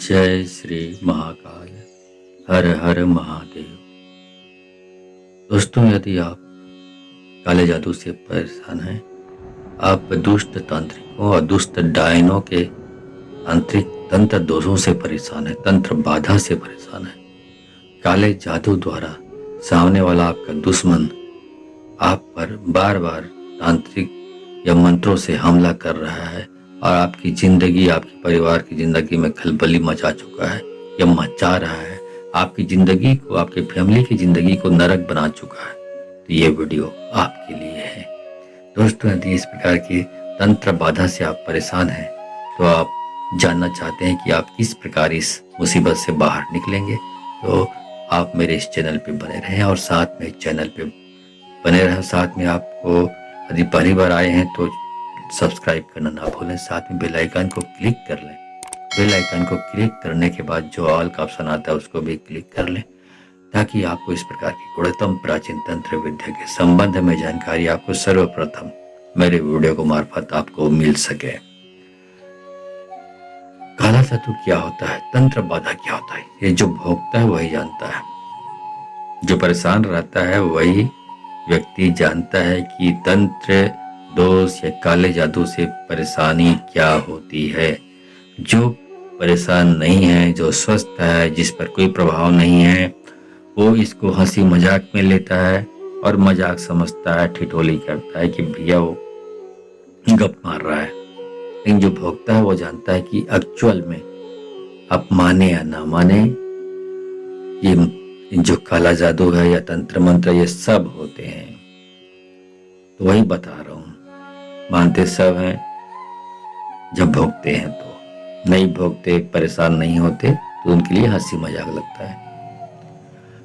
जय श्री महाकाल। हर हर महादेव। दोस्तों, यदि आप काले जादू से परेशान हैं, आप दुष्ट तांत्रिकों और दुष्ट डायनों के आंतरिक तंत्र दोषों से परेशान है, तंत्र बाधा से परेशान है, काले जादू द्वारा सामने वाला आपका दुश्मन आप पर बार बार तांत्रिक या मंत्रों से हमला कर रहा है और आपकी जिंदगी, आपके परिवार की जिंदगी में खलबली मचा चुका है या मचा रहा है, आपकी जिंदगी को, आपके फैमिली की जिंदगी को नरक बना चुका है, तो ये वीडियो आपके लिए है। दोस्तों, यदि इस प्रकार की तंत्र बाधा से आप परेशान हैं तो आप जानना चाहते हैं कि आप किस प्रकार इस मुसीबत से बाहर निकलेंगे, तो आप मेरे इस चैनल पे बने रहें और साथ में चैनल पे बने रहें। साथ में आपको यदि पहली बार आए हैं तो सब्सक्राइब करना ना भूलें, साथ में बेल आइकन को क्लिक कर लें। बेल आइकन को क्लिक करने के बाद जो ऑल का ऑप्शन आता है उसको भी क्लिक कर लें, ताकि आपको इस प्रकार की गुणतम प्राचीन तंत्र विद्या के संबंध में जानकारी आपको सर्वप्रथम मेरे वीडियो को मार्फत आपको मिल सके। काला जादू क्या होता है, तंत्र बाधा क्या होता है, ये जो भोगता है वही जानता है। जो परेशान रहता है वही व्यक्ति जानता है कि तंत्र दोष या काले जादू से परेशानी क्या होती है। जो परेशान नहीं है, जो स्वस्थ है, जिस पर कोई प्रभाव नहीं है, वो इसको हंसी मजाक में लेता है और मजाक समझता है, ठिठोली करता है कि भैया वो गप मार रहा है। लेकिन जो भोगता है वो जानता है कि एक्चुअल में आप माने या ना माने, ये जो काला जादू है या तंत्र मंत्र ये सब होते हैं। तो वही बता रहा हूँ, मानते सब हैं जब भोगते हैं, तो नहीं भोगते, परेशान नहीं होते तो उनके लिए हंसी मजाक लगता है।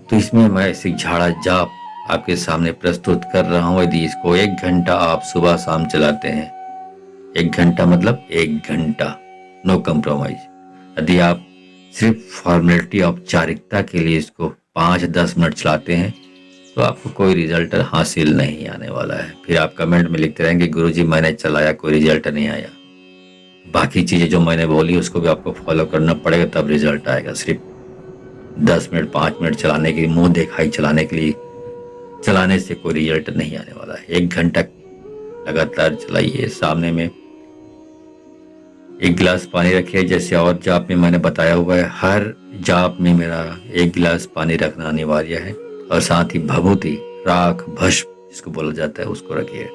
तो इसमें मैं ऐसे झाड़ा जाप आपके सामने प्रस्तुत कर रहा हूँ। यदि इसको 1 घंटा आप सुबह शाम चलाते हैं, 1 घंटा मतलब 1 घंटा, नो कंप्रोमाइज। यदि आप सिर्फ फॉर्मेलिटी, औपचारिकता के लिए इसको 5-10 मिनट चलाते हैं तो आपको कोई रिजल्ट हासिल नहीं आने वाला है। फिर आप कमेंट में लिखते रहेंगे गुरुजी मैंने चलाया कोई रिजल्ट नहीं आया। बाकी चीजें जो मैंने बोली उसको भी आपको फॉलो करना पड़ेगा, तब रिजल्ट आएगा। सिर्फ 10 मिनट 5 मिनट चलाने के लिए, मुंह दिखाई चलाने के लिए चलाने से कोई रिजल्ट नहीं आने वाला है। 1 घंटा लगातार चलाइए। सामने में 1 गिलास पानी रखिए, जैसे और जाप में मैंने बताया हुआ है। हर जाप में मेरा 1 गिलास पानी रखना अनिवार्य है और साथ ही भभूति, राख, भस्म जिसको बोला जाता है उसको रखिए।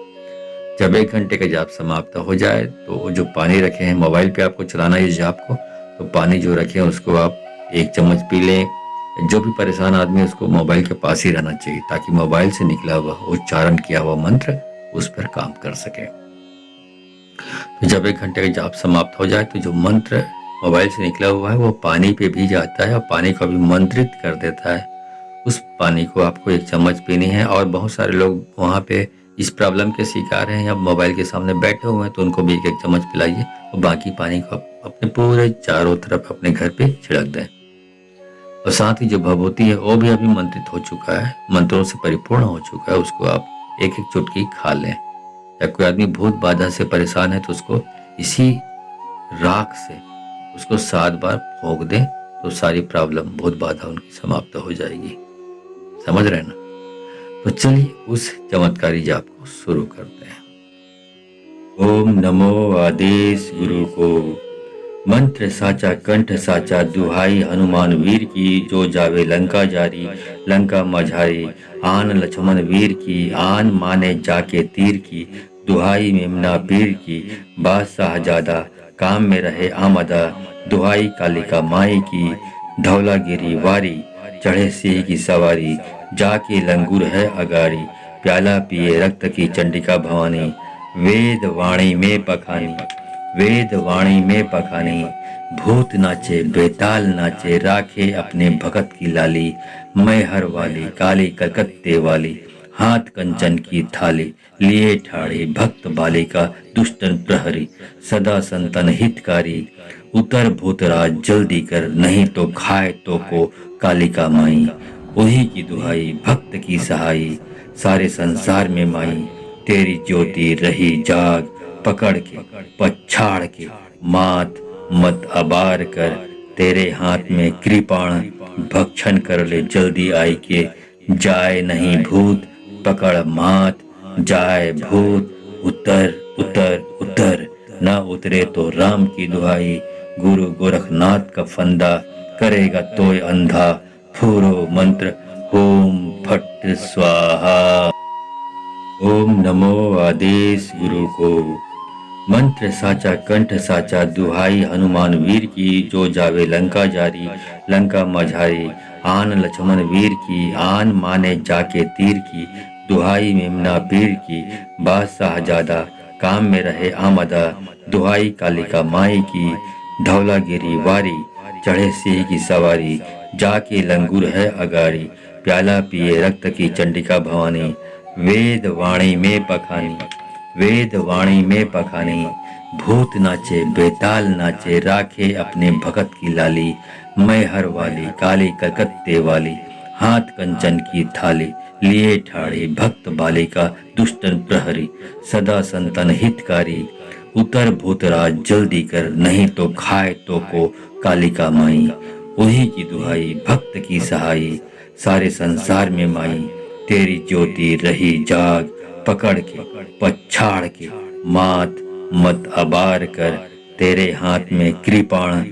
जब 1 घंटे का जाप समाप्त हो जाए तो जो पानी रखे हैं, मोबाइल पे आपको चलाना है इस जाप को, तो पानी जो रखे हैं उसको आप 1 चम्मच पी लें। जो भी परेशान आदमी उसको मोबाइल के पास ही रहना चाहिए, ताकि मोबाइल से निकला हुआ उच्चारण किया हुआ मंत्र उस पर काम कर सके। तो जब 1 घंटे का जाप समाप्त हो जाए तो जो मंत्र मोबाइल से निकला हुआ है वो पानी पे भी जाता है और पानी को भी मंत्रित कर देता है। उस पानी को आपको 1 चम्मच पीनी है। और बहुत सारे लोग वहाँ पे इस प्रॉब्लम के शिकार हैं या मोबाइल के सामने बैठे हुए हैं, तो उनको भी 1 चम्मच पिलाइए और बाकी पानी को अपने पूरे चारों तरफ अपने घर पे छिड़क दें। और साथ ही जो भभूति है वो भी अभी मंत्रित हो चुका है, मंत्रों से परिपूर्ण हो चुका है, उसको आप 1-1 चुटकी खा लें। या कोई आदमी भूत बाधा से परेशान है तो उसको इसी राख से उसको 7 बार फूंक दें तो सारी प्रॉब्लम, भूत बाधा उनकी समाप्त हो जाएगी। समझ रहे ना? तो चलिए उस चमत्कारी जाप को शुरू करते हैं। ओम नमो आदेश गुरु को, मंत्र साचा कंठ साचा, दुहाई हनुमान वीर की, जो जावे लंका जारी, लंका मझारी, आन लक्ष्मण वीर की, आन माने जाके तीर की, दुहाई मेमना पीर की, बादशाह ज्यादा काम में रहे आमदा, दुहाई कालिका माई की, धौलागिरी वारी, चढ़े सिंह की सवारी, जाके लंगूर है अगारी, प्याला पिए रक्त की चंडिका भवानी, वेद वाणी में पखानी, वेद वाणी में पखानी, भूत नाचे बेताल नाचे, राखे अपने भगत की लाली, मैहर वाली काली कलकत्ते वाली, हाथ कंचन की थाली, लिए ठाड़े भक्त बालिका, दुष्टन प्रहरी, सदा संतन हितकारी, उतर भूतराज जल्दी कर, नहीं तो खाए तो को कालिका माई, उन्हीं की दुहाई भक्त की सहाई, सारे संसार में माई, तेरी ज्योति रही जाग, पकड़ के पछाड़ के मात मत अबार कर, तेरे हाथ में कृपाण भक्षण कर ले जल्दी आई के, जाए नहीं भूत पकड़ मात, जाए भूत उतर उतर उतर, न उतरे तो राम की दुहाई, गुरु गोरखनाथ का फंदा करेगा तोय अंधा, फूरो मंत्र ओम फट स्वाहा। ओम नमो आदेश गुरु को। मंत्र साचा कंठ साचा दुहाई हनुमान वीर की, जो जावे लंका जारी लंका मझारी, आन लक्ष्मण वीर की आन माने जाके तीर की, दुहाई मेमना पीर की बादशाह ज्यादा काम में रहे आमदा, दुहाई कालिका माई की धौलागिरी वारी, चढ़े सिंह की सवारी जाके लंगूर है अगारी, प्याला पिए रक्त की चंडिका भवानी, वेद वाणी में पखानी वेद वाणी में पखानी, भूत नाचे बेताल नाचे राखे अपने भगत की लाली, मैहर वाली काली कलकत्ते वाली हाथ कंचन की थाली, लिए ठाड़े भक्त बालिका दुष्टन प्रहरी, सदा संतन हितकारी, उतर भूतराज जल्दी कर नहीं तो खाए तो को कालिका माई, उही की दुहाई भक्त की सहाई, सारे संसार में माई तेरी ज्योति रही जाग, पकड़ के पछाड़ के मात मत अबार कर, तेरे हाथ में कृपाण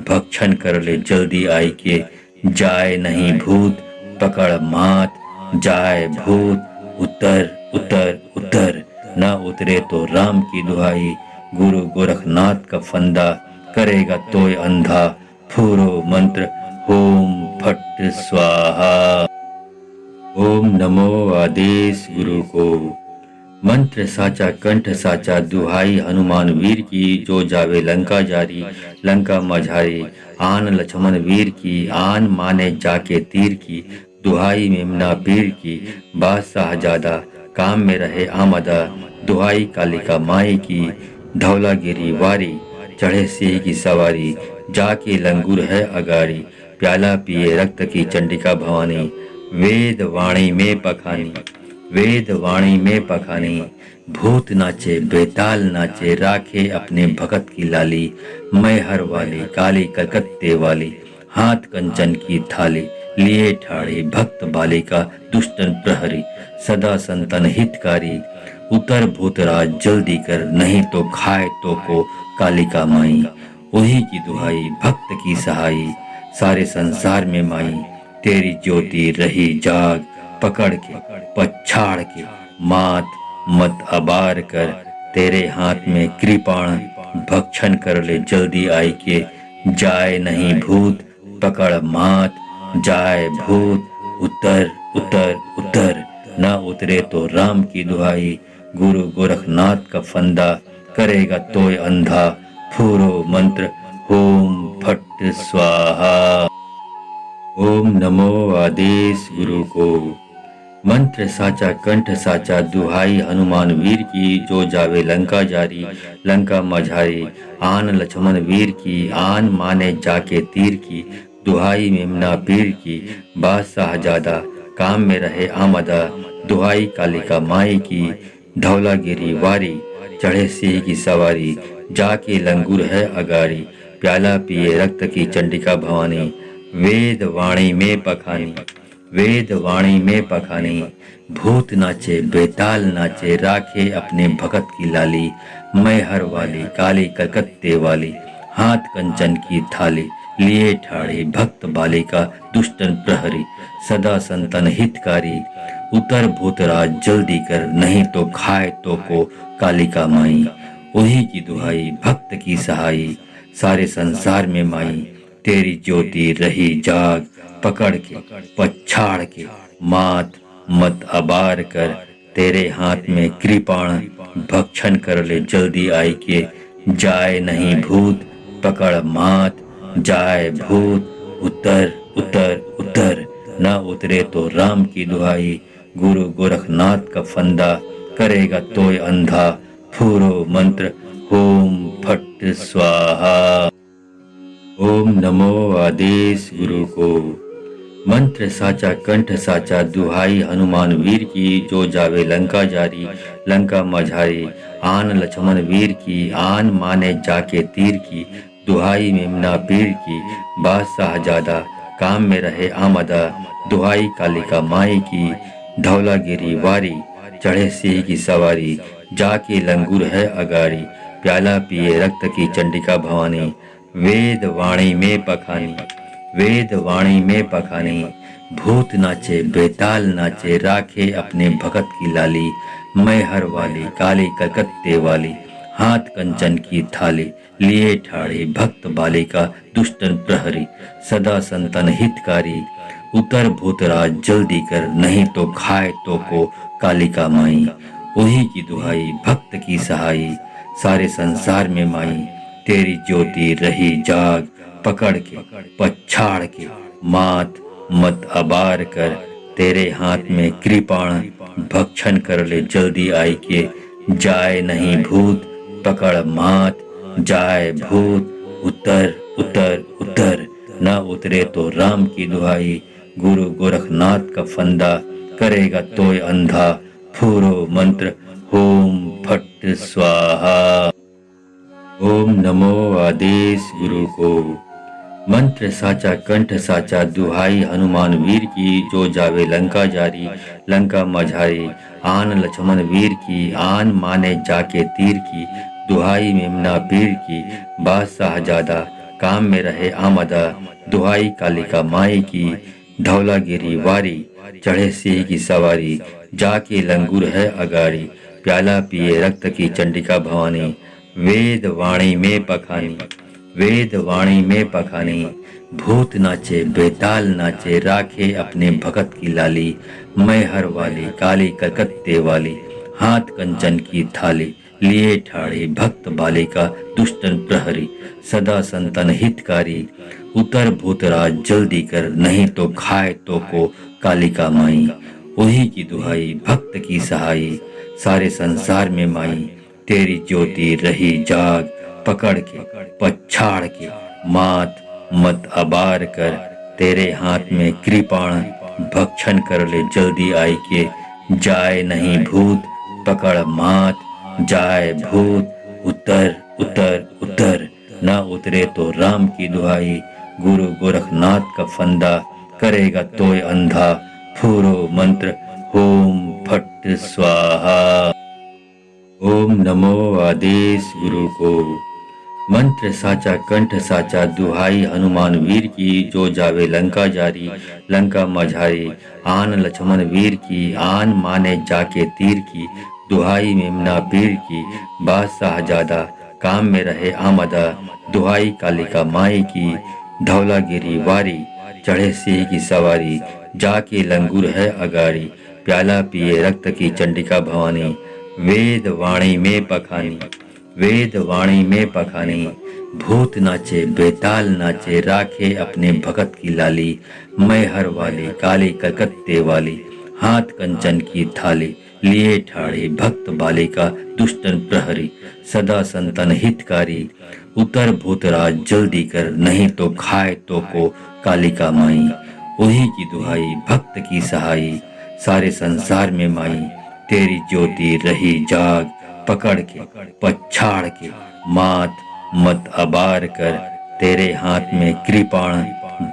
भक्षण कर ले जल्दी आई के, जाए नहीं भूत पकड़ मात, जाए भूत उतर उतर उतर, न उतरे तो राम की दुहाई, गुरु गोरखनाथ का फंदा करेगा तोय अंधा, फूरो मंत्र ओम फट स्वाहा। ओम नमो आदेश गुरु को। मंत्र साचा कंठ साचा दुहाई हनुमान वीर की, जो जावे लंका जारी लंका मझारी, आन लक्ष्मण वीर की आन माने जाके तीर की, दुहाई मेमना पीर की बादशाह ज्यादा काम में रहे आमदा, दुहाई कालिका माई की धौलागिरी वारी, चढ़े सिंह की सवारी जाके लंगूर है अगारी, प्याला पिए रक्त की चंडिका भवानी, वेद वाणी में पखानी वेद वाणी में पखानी, भूत नाचे बेताल नाचे राखे अपने भगत की लाली, मैहर वाली काली कलकत्ते वाली हाथ कंचन की थाली, लिए ठाड़े भक्त बालिका दुष्टन प्रहरी, सदा संतन हितकारी, उतर भूतराज जल्दी कर नहीं तो खाए तो को कालिका माई, उही की दुहाई भक्त की सहाई, सारे संसार में माई तेरी ज्योति रही जाग, पकड़ के पछाड़ के मात मत अबार कर, तेरे हाथ में कृपाण भक्षण कर ले जल्दी आई के, जाए नहीं भूत पकड़ मात, जाए भूत उतर उतर उतर, न उतरे तो राम की दुहाई, गुरु गोरखनाथ का फंदा करेगा तोय अंधा, फूरो मंत्र ओम फट स्वाहा। ओम नमो आदेश गुरु को। मंत्र साचा कंठ साचा दुहाई हनुमान वीर की, जो जावे लंका जारी लंका मझारी, आन लक्ष्मण वीर की आन माने जाके तीर की, दुहाई मेमना पीर की बादशाह ज्यादा काम में रहे आमदा, दुहाई कालिका माई की धौलागिरी वारी, चढ़े सिंह की सवारी जाके लंगूर है अगारी, प्याला पिए रक्त की चंडिका भवानी, वेद वाणी में पखानी वेद वाणी में पखानी, भूत नाचे बेताल नाचे राखे अपने भगत की लाली, मैहर वाली काली कलकत्ते वाली हाथ कंचन की थाली, लिए ठाड़े भक्त बालिका दुष्टन प्रहरी, सदा संतन हितकारी, उतर भूतराज जल्दी कर नहीं तो खाए तो को कालिका माई, उही की दुहाई भक्त की सहाई, सारे संसार में माई तेरी ज्योति रही जाग, पकड़ के पछाड़ के मात मत अबार कर, तेरे हाथ में कृपाण भक्षण कर ले जल्दी आई के, जाए नहीं भूत पकड़ मात, जाए भूत उतर उतर उतर, न उतरे तो राम की दुहाई, गुरु गोरखनाथ का फंदा करेगा तोय अंधा, फूरो मंत्र ओम फट स्वाहा। ओम नमो आदेश गुरु को। मंत्र साचा कंठ साचा दुहाई हनुमान वीर की, जो जावे लंका जारी लंका मझारी, आन लक्ष्मण वीर की आन माने जाके तीर की, दुहाई मेमना पीर की, बादशाह ज्यादा काम में रहे आमदा, दुहाई कालिका माई की, धौलागिरी वारी, चढ़े सिंह की सवारी, जाके लंगूर है अगारी, प्याला पिए रक्त की चंडिका भवानी, वेद वाणी में पखानी, वेद वाणी में पखानी, भूत नाचे बेताल नाचे, राखे अपने भगत की लाली, मैहर वाली काली कलकत्ते वाली, हाथ कंचन की थाली, लिए ठाड़े भक्त बालिका, दुष्टन प्रहरी, सदा संतन हितकारी, उतर भूतराज जल्दी कर, नहीं तो खाए तो को कालिका माई, वही की दुहाई भक्त की सहाई, सारे संसार में माई, तेरी ज्योति रही जाग, पकड़ के पछाड़ के मात मत अबार कर, तेरे हाथ में कृपाण, भक्षण कर ले जल्दी आई के, जाए नहीं भूत पकड़ मात, जाए भूत उतर उतर उतर, न उतरे तो राम की दुहाई, गुरु गोरखनाथ का फंदा, करेगा तोय अंधा, फूरो मंत्र ओम फट स्वाहा। ओम नमो आदेश गुरु को। मंत्र साचा कंठ साचा, दुहाई हनुमान वीर की, जो जावे लंका जारी, लंका मझारी, आन लक्ष्मण वीर की, आन माने जाके तीर की, दुहाई मेमना पीर की, बादशाह ज्यादा काम में रहे आमदा, दुहाई कालिका माई की, धौलागिरी वारी, चढ़े सिंह की सवारी, जाके लंगूर है अगारी, प्याला पिए रक्त की चंडिका भवानी, वेद वाणी में पखानी, वेद वाणी में पखानी, भूत नाचे बेताल नाचे, राखे अपने भगत की लाली, मैहर वाली काली कलकत्ते वाली, हाथ कंचन की थाली, लिए ठाड़े भक्त बालिका, दुष्टन प्रहरी, सदा संतन हितकारी, उतर भूतराज जल्दी कर, नहीं तो खाए तो को कालिका माई, वही की दुहाई भक्त की सहाई, सारे संसार में माई, तेरी ज्योति रही जाग, पकड़ के पछाड़ के मात मत अबार कर, तेरे हाथ में कृपाण, भक्षण कर ले जल्दी आई के, जाए नहीं भूत पकड़ मात, जाए भूत उतर उतर उतर, न उतरे तो राम की दुहाई, गुरु गोरखनाथ का फंदा, करेगा तोय अंधा, फूरो मंत्र ओम फट स्वाहा। ओम नमो आदेश गुरु को। मंत्र साचा कंठ साचा, दुहाई हनुमान वीर की, जो जावे लंका जारी, लंका मझारी, आन लक्ष्मण वीर की, आन माने जाके तीर की, दुहाई मेमना पीर की, बादशाह ज्यादा काम में रहे आमदा, दुहाई कालिका माई की, धौलागिरी वारी, चढ़े सिंह की सवारी, जाके लंगूर है अगारी, प्याला पिए रक्त की चंडिका भवानी, वेद वाणी में पखानी, वेद वाणी में पखानी, भूत नाचे बेताल नाचे, राखे अपने भगत की लाली, मैहर वाली काली कलकत्ते वाली, हाथ कंचन की थाली, लिए ठाड़े, भक्त बालिका, दुष्टन प्रहरी, सदा संतन हितकारी, उतर भूतराज जल्दी कर, नहीं तो खाए तो को कालिका माई, वही की दुहाई भक्त की सहाई, सारे संसार में माई, तेरी ज्योति रही जाग, पकड़ के पछाड़ के मात मत अबार कर, तेरे हाथ में कृपाण,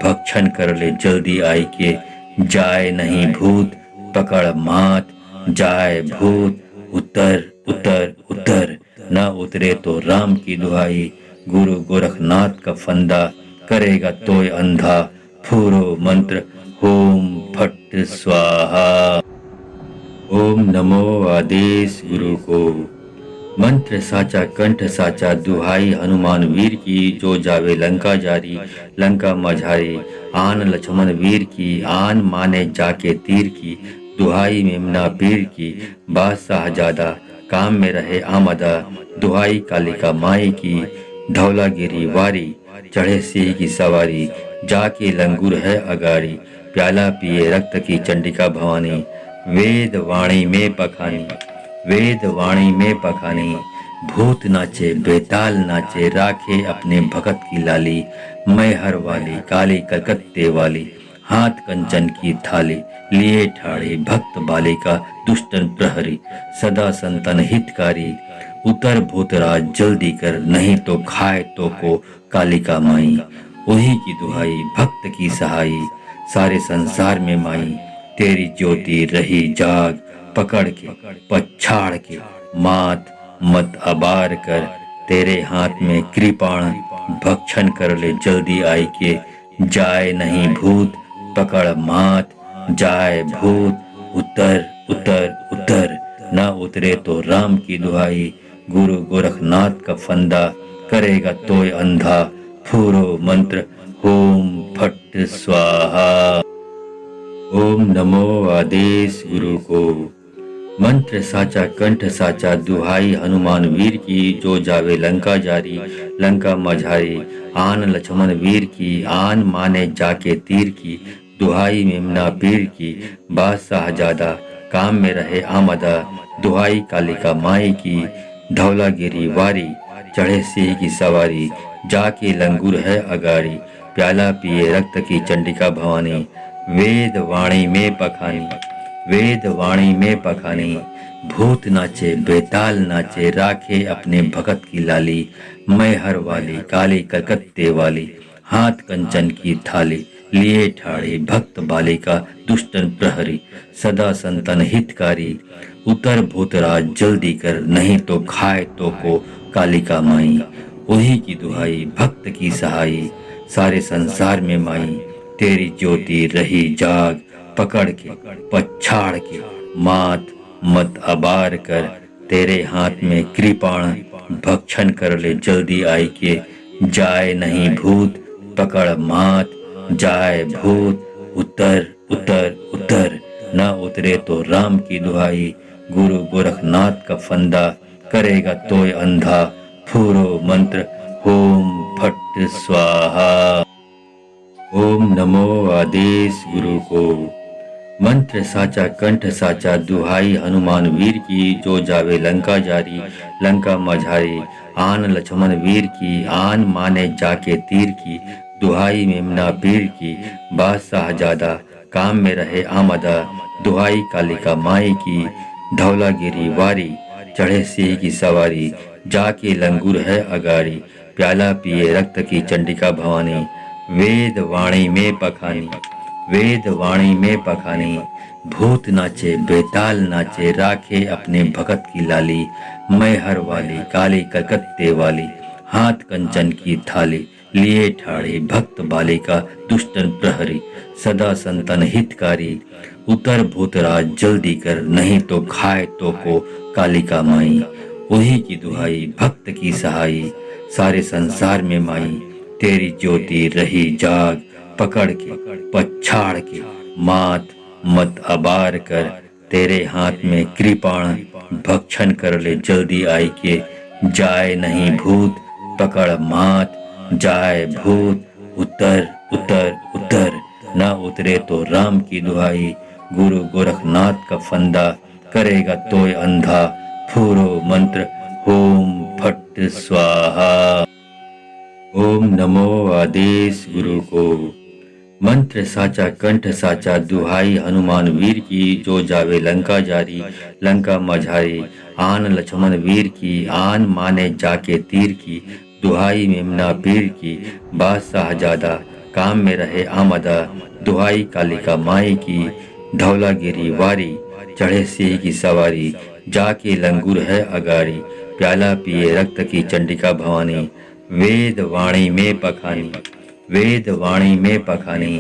भक्षण कर ले जल्दी आई के, जाए नहीं भूत पकड़ मात, जाए भूत उतर उतर उतर, न उतरे तो राम की दुहाई, गुरु गोरखनाथ का फंदा, करेगा तोय अंधा, फूरो मंत्र ओम फट स्वाहा। उतर भूतराज जल्दी कर, नहीं तो खाए तो को कालिका माई, वही की दुहाई भक्त की सहाई, सारे संसार में माई, तेरी ज्योति रही जाग, पकड़ के पछाड़ के मात मत अबार कर, तेरे हाथ में कृपाण, भक्षण कर ले जल्दी आई के, जाए नहीं भूत पकड़ मात, जाए भूत उतर उतर उतर, न उतरे तो राम की दुहाई, गुरु गोरखनाथ का फंदा, करेगा तोय अंधा, फूरो मंत्र ओम फट स्वाहा। ओम नमो आदेश गुरु को। मंत्र साचा कंठ साचा, दुहाई हनुमान वीर की, जो जावे लंका जारी, लंका मझारी, आन लक्ष्मण वीर की, आन माने जाके तीर की, दुहाई मेमना पीर की, बादशाह ज्यादा काम में रहे आमदा, दुहाई कालिका माई की, धौलागिरी वारी, चढ़े सिंह की सवारी, जाके लंगूर है अगारी, प्याला पिए रक्त की चंडिका भवानी, वेद वाणी में पखानी, वेद वाणी में पखानी, भूत नाचे बेताल नाचे, राखे अपने भगत की लाली, मैहर वाली काली कलकत्ते वाली, हाथ कंचन की थाली, लिए ठाड़े भक्त बालिका, दुष्टन प्रहरी, सदा संतन हितकारी, उतर भूतराज जल्दी कर, नहीं तो खाए तो को कालिका माई। वही की दुहाई भक्त की सहाई, सारे संसार में माई। तेरी ज्योति रही जाग, पकड़ के पछाड़ के मात मत अबार कर। तेरे हाथ में कृपाण, भक्षण कर ले जल्दी आई के। जाए नहीं भूत पकड़ मात, जाए भूत उतर उतर उतर। न उतरे तो राम की दुहाई, गुरु गोरखनाथ का फंदा करेगा तोय अंधा। फूरो मंत्र ओम फट स्वाहा। ओम नमो आदेश गुरु को। मंत्र साचा कंठ साचा, दुहाई हनुमान वीर की। जो जावे लंका जारी, लंका मझारी। आन लक्ष्मण वीर की, आन माने जाके तीर की। दुहाई मेमना पीर की, बादशाह ज्यादा काम में रहे आमदा। दुहाई कालिका माई की, धौलागिरी वारी। चढ़े सिंह की सवारी, जाके लंगूर है अगाड़ी। प्याला पिए रक्त की चंडिका भवानी, वेद वाणी में पखानी। वेद वाणी में पखानी, भूत नाचे बेताल नाचे। राखे अपने भगत की लाली, मैहर वाली काली कलकत्ते वाली। हाथ कंचन की थाली, लिए ठाड़े भक्त बालिका। दुष्टन प्रहरी, सदा संतन हितकारी। उतर भूतराज जल्दी कर, नहीं तो खाए तो को कालिका माई। वही की दुहाई भक्त की सहाई, सारे संसार में माई। तेरी ज्योति रही जाग, पकड़ के पछाड़ के मात मत अबार कर। तेरे हाथ में कृपाण, भक्षण कर ले जल्दी आई के। जाए नहीं भूत पकड़ मात, जाए भूत उतर उतर उतर। न उतरे तो राम की दुहाई, गुरु गोरखनाथ का फंदा करेगा तोय अंधा। फूरो मंत्र ओम फट स्वाहा। ओम नमो आदेश गुरु को। मंत्र साचा कंठ साचा, दुहाई हनुमान वीर की। जो जावे लंका जारी, लंका मझारी। आन लक्ष्मण वीर की, आन माने जाके तीर की। दुहाई मेमना पीर की, बादशाह ज्यादा काम में रहे आमदा। दुहाई कालिका माई की, धौलागिरी वारी। चढ़े सिंह की सवारी, जाके लंगूर है अगाड़ी। प्याला पिए रक्त की चंडिका भवानी, वेद वाणी में पखानी। वेद वाणी में पखानी, भूत नाचे बेताल नाचे। राखे अपने भगत की लाली, मैहर वाली काली कलकत्ते वाली। हाथ कंचन की थाली, लिए ठाड़े भक्त बालिका। दुष्टन प्रहरी, सदा संतन हितकारी। उतर भूतराज जल्दी कर, नहीं तो खाए तो को कालिका माई। वही की दुहाई भक्त की सहाई, सारे संसार में माई। तेरी ज्योति रही जाग, पकड़ के पछाड़ के मात मत अबार कर। तेरे हाथ में कृपाण, भक्षण कर ले जल्दी आई के। जाए नहीं भूत पकड़ मात, जाए भूत उतर उतर उतर। न उतरे तो राम की दुहाई, गुरु गोरखनाथ का फंदा करेगा तोय अंधा। फूरो मंत्र ओम फट स्वाहा। ओम नमो आदेश गुरु को। मंत्र साचा कंठ साचा, दुहाई हनुमान वीर की। जो जावे लंका जारी, लंका मझारी। आन लक्ष्मण वीर की, आन माने जाके तीर की। दुहाई मेमना पीर की, बादशाह ज्यादा काम में रहे आमदा। दुहाई कालिका माई की, धौलागिरी वारी। चढ़े सिंह की सवारी, जाके लंगूर है अगाड़ी। प्याला पिए रक्त की चंडिका भवानी, वेद वाणी में पखानी। वेद वाणी में पखानी,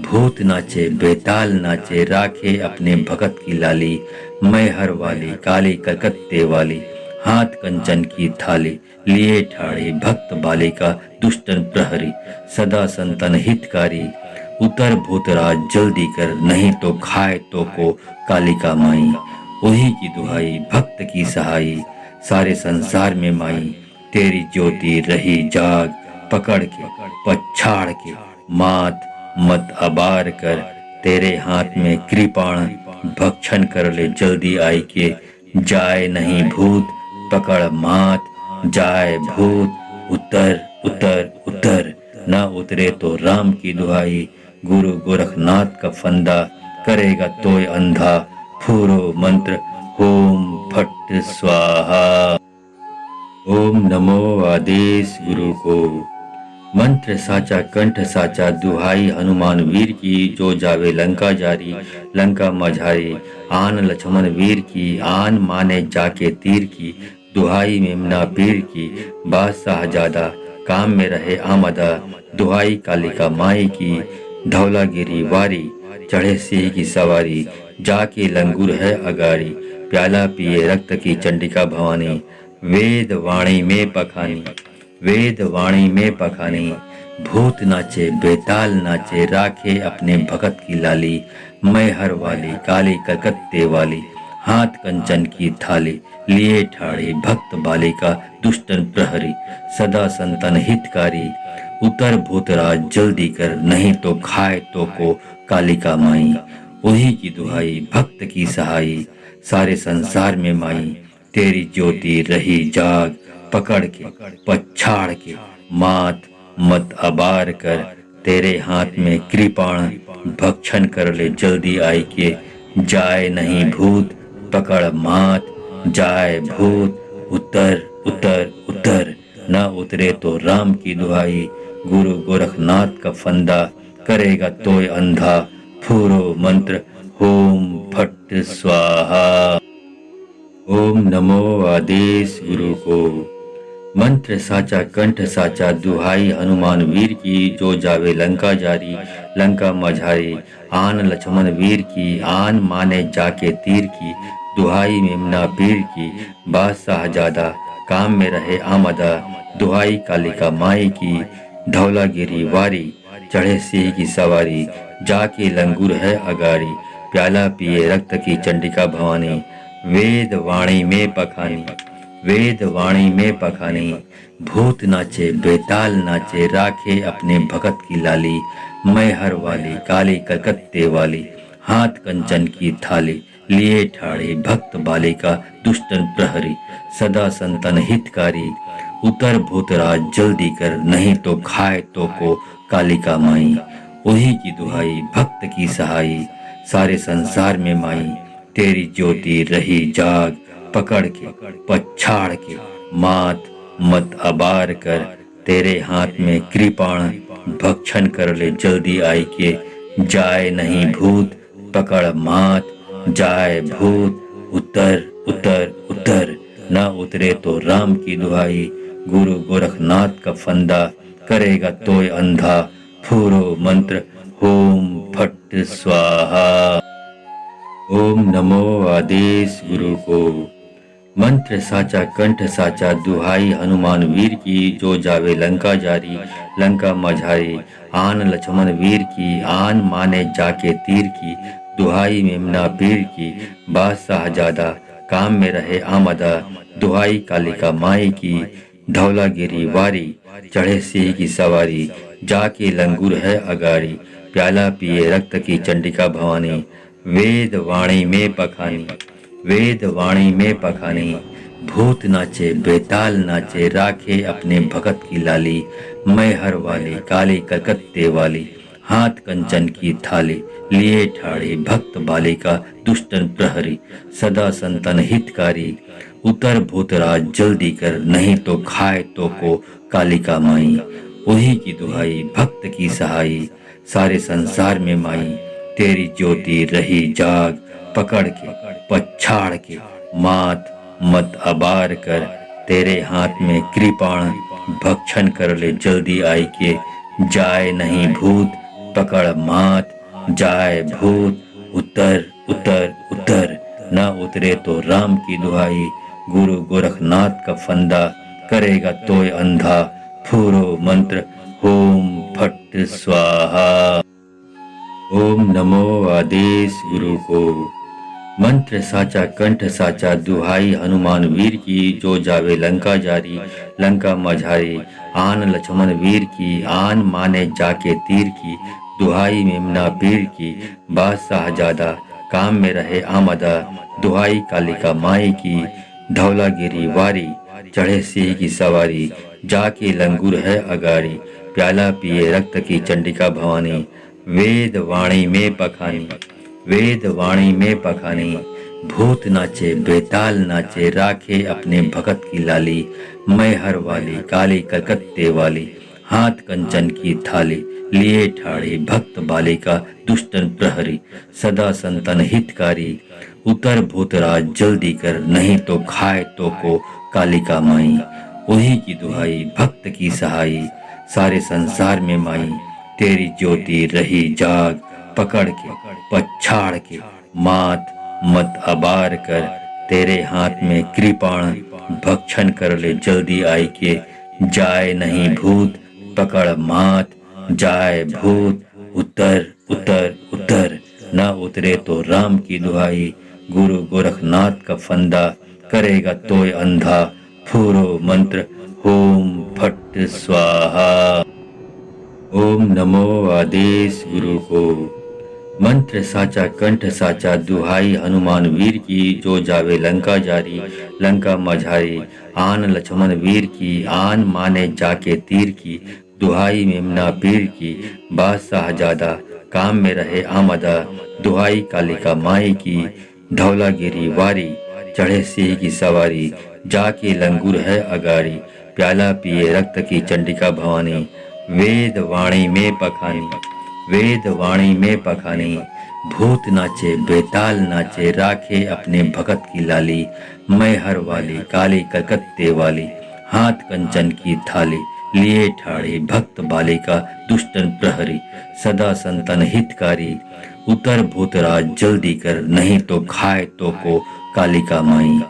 भूत नाचे बेताल नाचे। राखे अपने भगत की लाली, मैहर वाली काली कलकत्ते वाली। हाथ कंचन की थाली, लिए ठाड़े भक्त बालिका। दुष्टन प्रहरी, सदा संतन हितकारी। उतर भूतराज जल्दी कर, नहीं तो खाए तो को कालिका माई। वही की दुहाई भक्त की सहाई, सारे संसार में माई। तेरी ज्योति रही जाग, पकड़ के पछाड़ के मात मत अबार कर। तेरे हाथ में कृपाण, भक्षण कर ले जल्दी आई के। जाए नहीं भूत पकड़ मात, जाए भूत उतर उतर उतर। न उतरे तो राम की दुहाई, गुरु गोरखनाथ का फंदा करेगा तोय अंधा। फूरो मंत्र ओम फट स्वाहा। ओम नमो आदेश गुरु को। मंत्र साचा कंठ साचा दुहाई हनुमान वीर की, जो जावे लंका जारी लंका मझारी। आन लक्ष्मण वीर की, आन माने जाके तीर की, दुहाई मेमना पीर की। बादशाह ज्यादा काम में रहे आमदा, दुहाई कालिका माई की। धौलागिरी वारी चढ़े सिंह की सवारी, जाके लंगूर है अगारी। प्याला पिए रक्त की चंडिका भवानी, वेद वाणी में पखानी। वेद वाणी में पखानी, भूत नाचे बेताल नाचे, राखे अपने भगत की लाली। मैहर वाली काली कलकत्ते वाली, हाथ कंचन की थाली। लिए ठाड़े भक्त बालिका, दुष्टन प्रहरी, सदा संतन हितकारी। उतर भूतराज जल्दी कर, नहीं तो खाए तो को कालिका माई। वही की दुहाई भक्त की सहाई, सारे संसार में माई। तेरी ज्योति रही जाग, पकड़ के पछाड़ के मात मत अबार कर। तेरे हाथ में कृपाण, भक्षण कर ले जल्दी आई के। जाए नहीं भूत पकड़ मात, जाए भूत उतर उतर उतर। न उतरे तो राम की दुहाई, गुरु गोरखनाथ का फंदा। करेगा तोय अंधा, फूरो मंत्र होम फट स्वाहा। ओम नमो आदेश गुरु को। मंत्र साचा कंठ साचा दुहाई हनुमान वीर की, जो जावे लंका जारी लंका मझारी। आन लक्ष्मण वीर की, आन माने जाके तीर की, दुहाई मेमना पीर की। बादशाह ज्यादा काम में रहे आमदा, दुहाई कालिका माई की। धौलागिरी वारी चढ़े सिंह की सवारी, जाके लंगूर है अगारी। प्याला पिए रक्त की चंडिका भवानी, वेद वाणी में पखानी। वेद वाणी में पखानी, भूत नाचे बेताल नाचे, राखे अपने भगत की लाली। मैहर वाली काली कलकत्ते वाली, हाथ कंचन की थाली। लिए ठाड़े भक्त बालिका, दुष्टन प्रहरी, सदा संतन हितकारी। उतर भूतराज जल्दी कर, नहीं तो खाए तो को कालिका माई। वही की दुहाई भक्त की सहाई, सारे संसार में माई। तेरी ज्योति रही जाग, पकड़ के पछाड़ के मात मत अबार कर। तेरे हाथ में कृपाण, भक्षण कर ले जल्दी आई के। जाए नहीं भूत पकड़ मात, जाए भूत उतर उतर उतर। न उतरे तो राम की दुहाई, गुरु गोरखनाथ का फंदा। करेगा तोय अंधा, फूरो मंत्र होम फट स्वाहा। ओम नमो आदेश गुरु को। मंत्र साचा कंठ साचा दुहाई हनुमान वीर की, जो जावे लंका जारी लंका मझारी। आन लक्ष्मण वीर की, आन माने जाके तीर की, दुहाई मेमना पीर की। बादशाह ज्यादा काम में रहे आमदा, दुहाई कालिका माई की। धौलागिरी वारी चढ़े सिंह की सवारी, जाके लंगूर है अगारी। प्याला पिए रक्त की चंडिका भवानी, वेद वाणी में पखानी। वेद वाणी में पखानी, भूत नाचे बेताल नाचे, राखे अपने भगत की लाली। मैहर वाली काली कलकत्ते वाली, हाथ कंचन की थाली। लिए ठाड़े भक्त बालिका, दुष्टन प्रहरी, सदा संतन हितकारी। उतर भूतराज जल्दी कर, नहीं तो खाए तो को कालिका माई। वही की दुहाई भक्त की सहाई, सारे संसार में माई। तेरी ज्योति रही जाग, पकड़ के पछाड़ के मात मत अबार कर। तेरे हाथ में कृपाण, भक्षण कर ले जल्दी आई के। जाए नहीं भूत पकड़ मात, जाए भूत उतर उतर उतर। न उतरे तो राम की दुहाई, गुरु गोरखनाथ का फंदा। करेगा तोय अंधा, फूरो मंत्र होम फट स्वाहा। ओम नमो आदेश गुरु को। मंत्र साचा कंठ साचा दुहाई हनुमान वीर की, जो जावे लंका जारी लंका मझारी। आन लक्ष्मण वीर की, आन माने जाके तीर की, दुहाई मेमना पीर की। बादशाह ज्यादा काम में रहे आमदा, दुहाई कालिका माई की। धौलागिरी वारी चढ़े सिंह की सवारी, जाके लंगूर है अगारी। प्याला पिए रक्त की चंडिका भवानी, वेद वाणी में पखानी। वेद वाणी में पखानी, भूत नाचे बेताल नाचे राखे अपने भगत की लाली, मैं हर वाली काली कलकत्ते वाली, हाथ कंचन की थाली, लिए ठाड़े भक्त बालिका दुष्टन प्रहरी, सदा संतन हितकारी, उतर भूतराज जल्दी कर, नहीं तो खाए तो को कालिका माई। वही की दुहाई भक्त की सहाई, सारे संसार में माई, तेरी ज्योति रही जाग, पकड़ के पछाड़ के मात मत अबार कर, तेरे हाथ में कृपाण भक्षण कर ले जल्दी आई के, जाए नहीं भूत पकड़ मात, जाए भूत उतर उतर उतर, न उतरे तो राम की दुहाई, गुरु गोरखनाथ का फंदा, करेगा तोय अंधा, फूरो मंत्र ओम फट स्वाहा। ओम नमो आदेश गुरु को। मंत्र साचा कंठ साचा दुहाई हनुमान वीर की, जो जावे लंका जारी, लंका मझारी, आन लक्ष्मण वीर की, आन माने जाके तीर की, दुहाई मेमना पीर की, बादशाह ज्यादा काम में रहे आमदा, दुहाई कालिका माई की, धौलागिरी वारी, चढ़े सिंह की सवारी, जाके लंगूर है अगारी, प्याला पिए रक्त की चंडिका भवानी, वेद वाणी में पखानी, वेद वाणी में पखानी, भूत नाचे बेताल नाचे राखे अपने भगत की लाली, मैं हर वाली काली कलकत्ते वाली, हाथ कंचन की थाली, लिए ठाड़े भक्त बालिका दुष्टन प्रहरी, सदा संतन हितकारी, उतर भूतराज जल्दी कर, नहीं तो खाए तो को कालिका माई।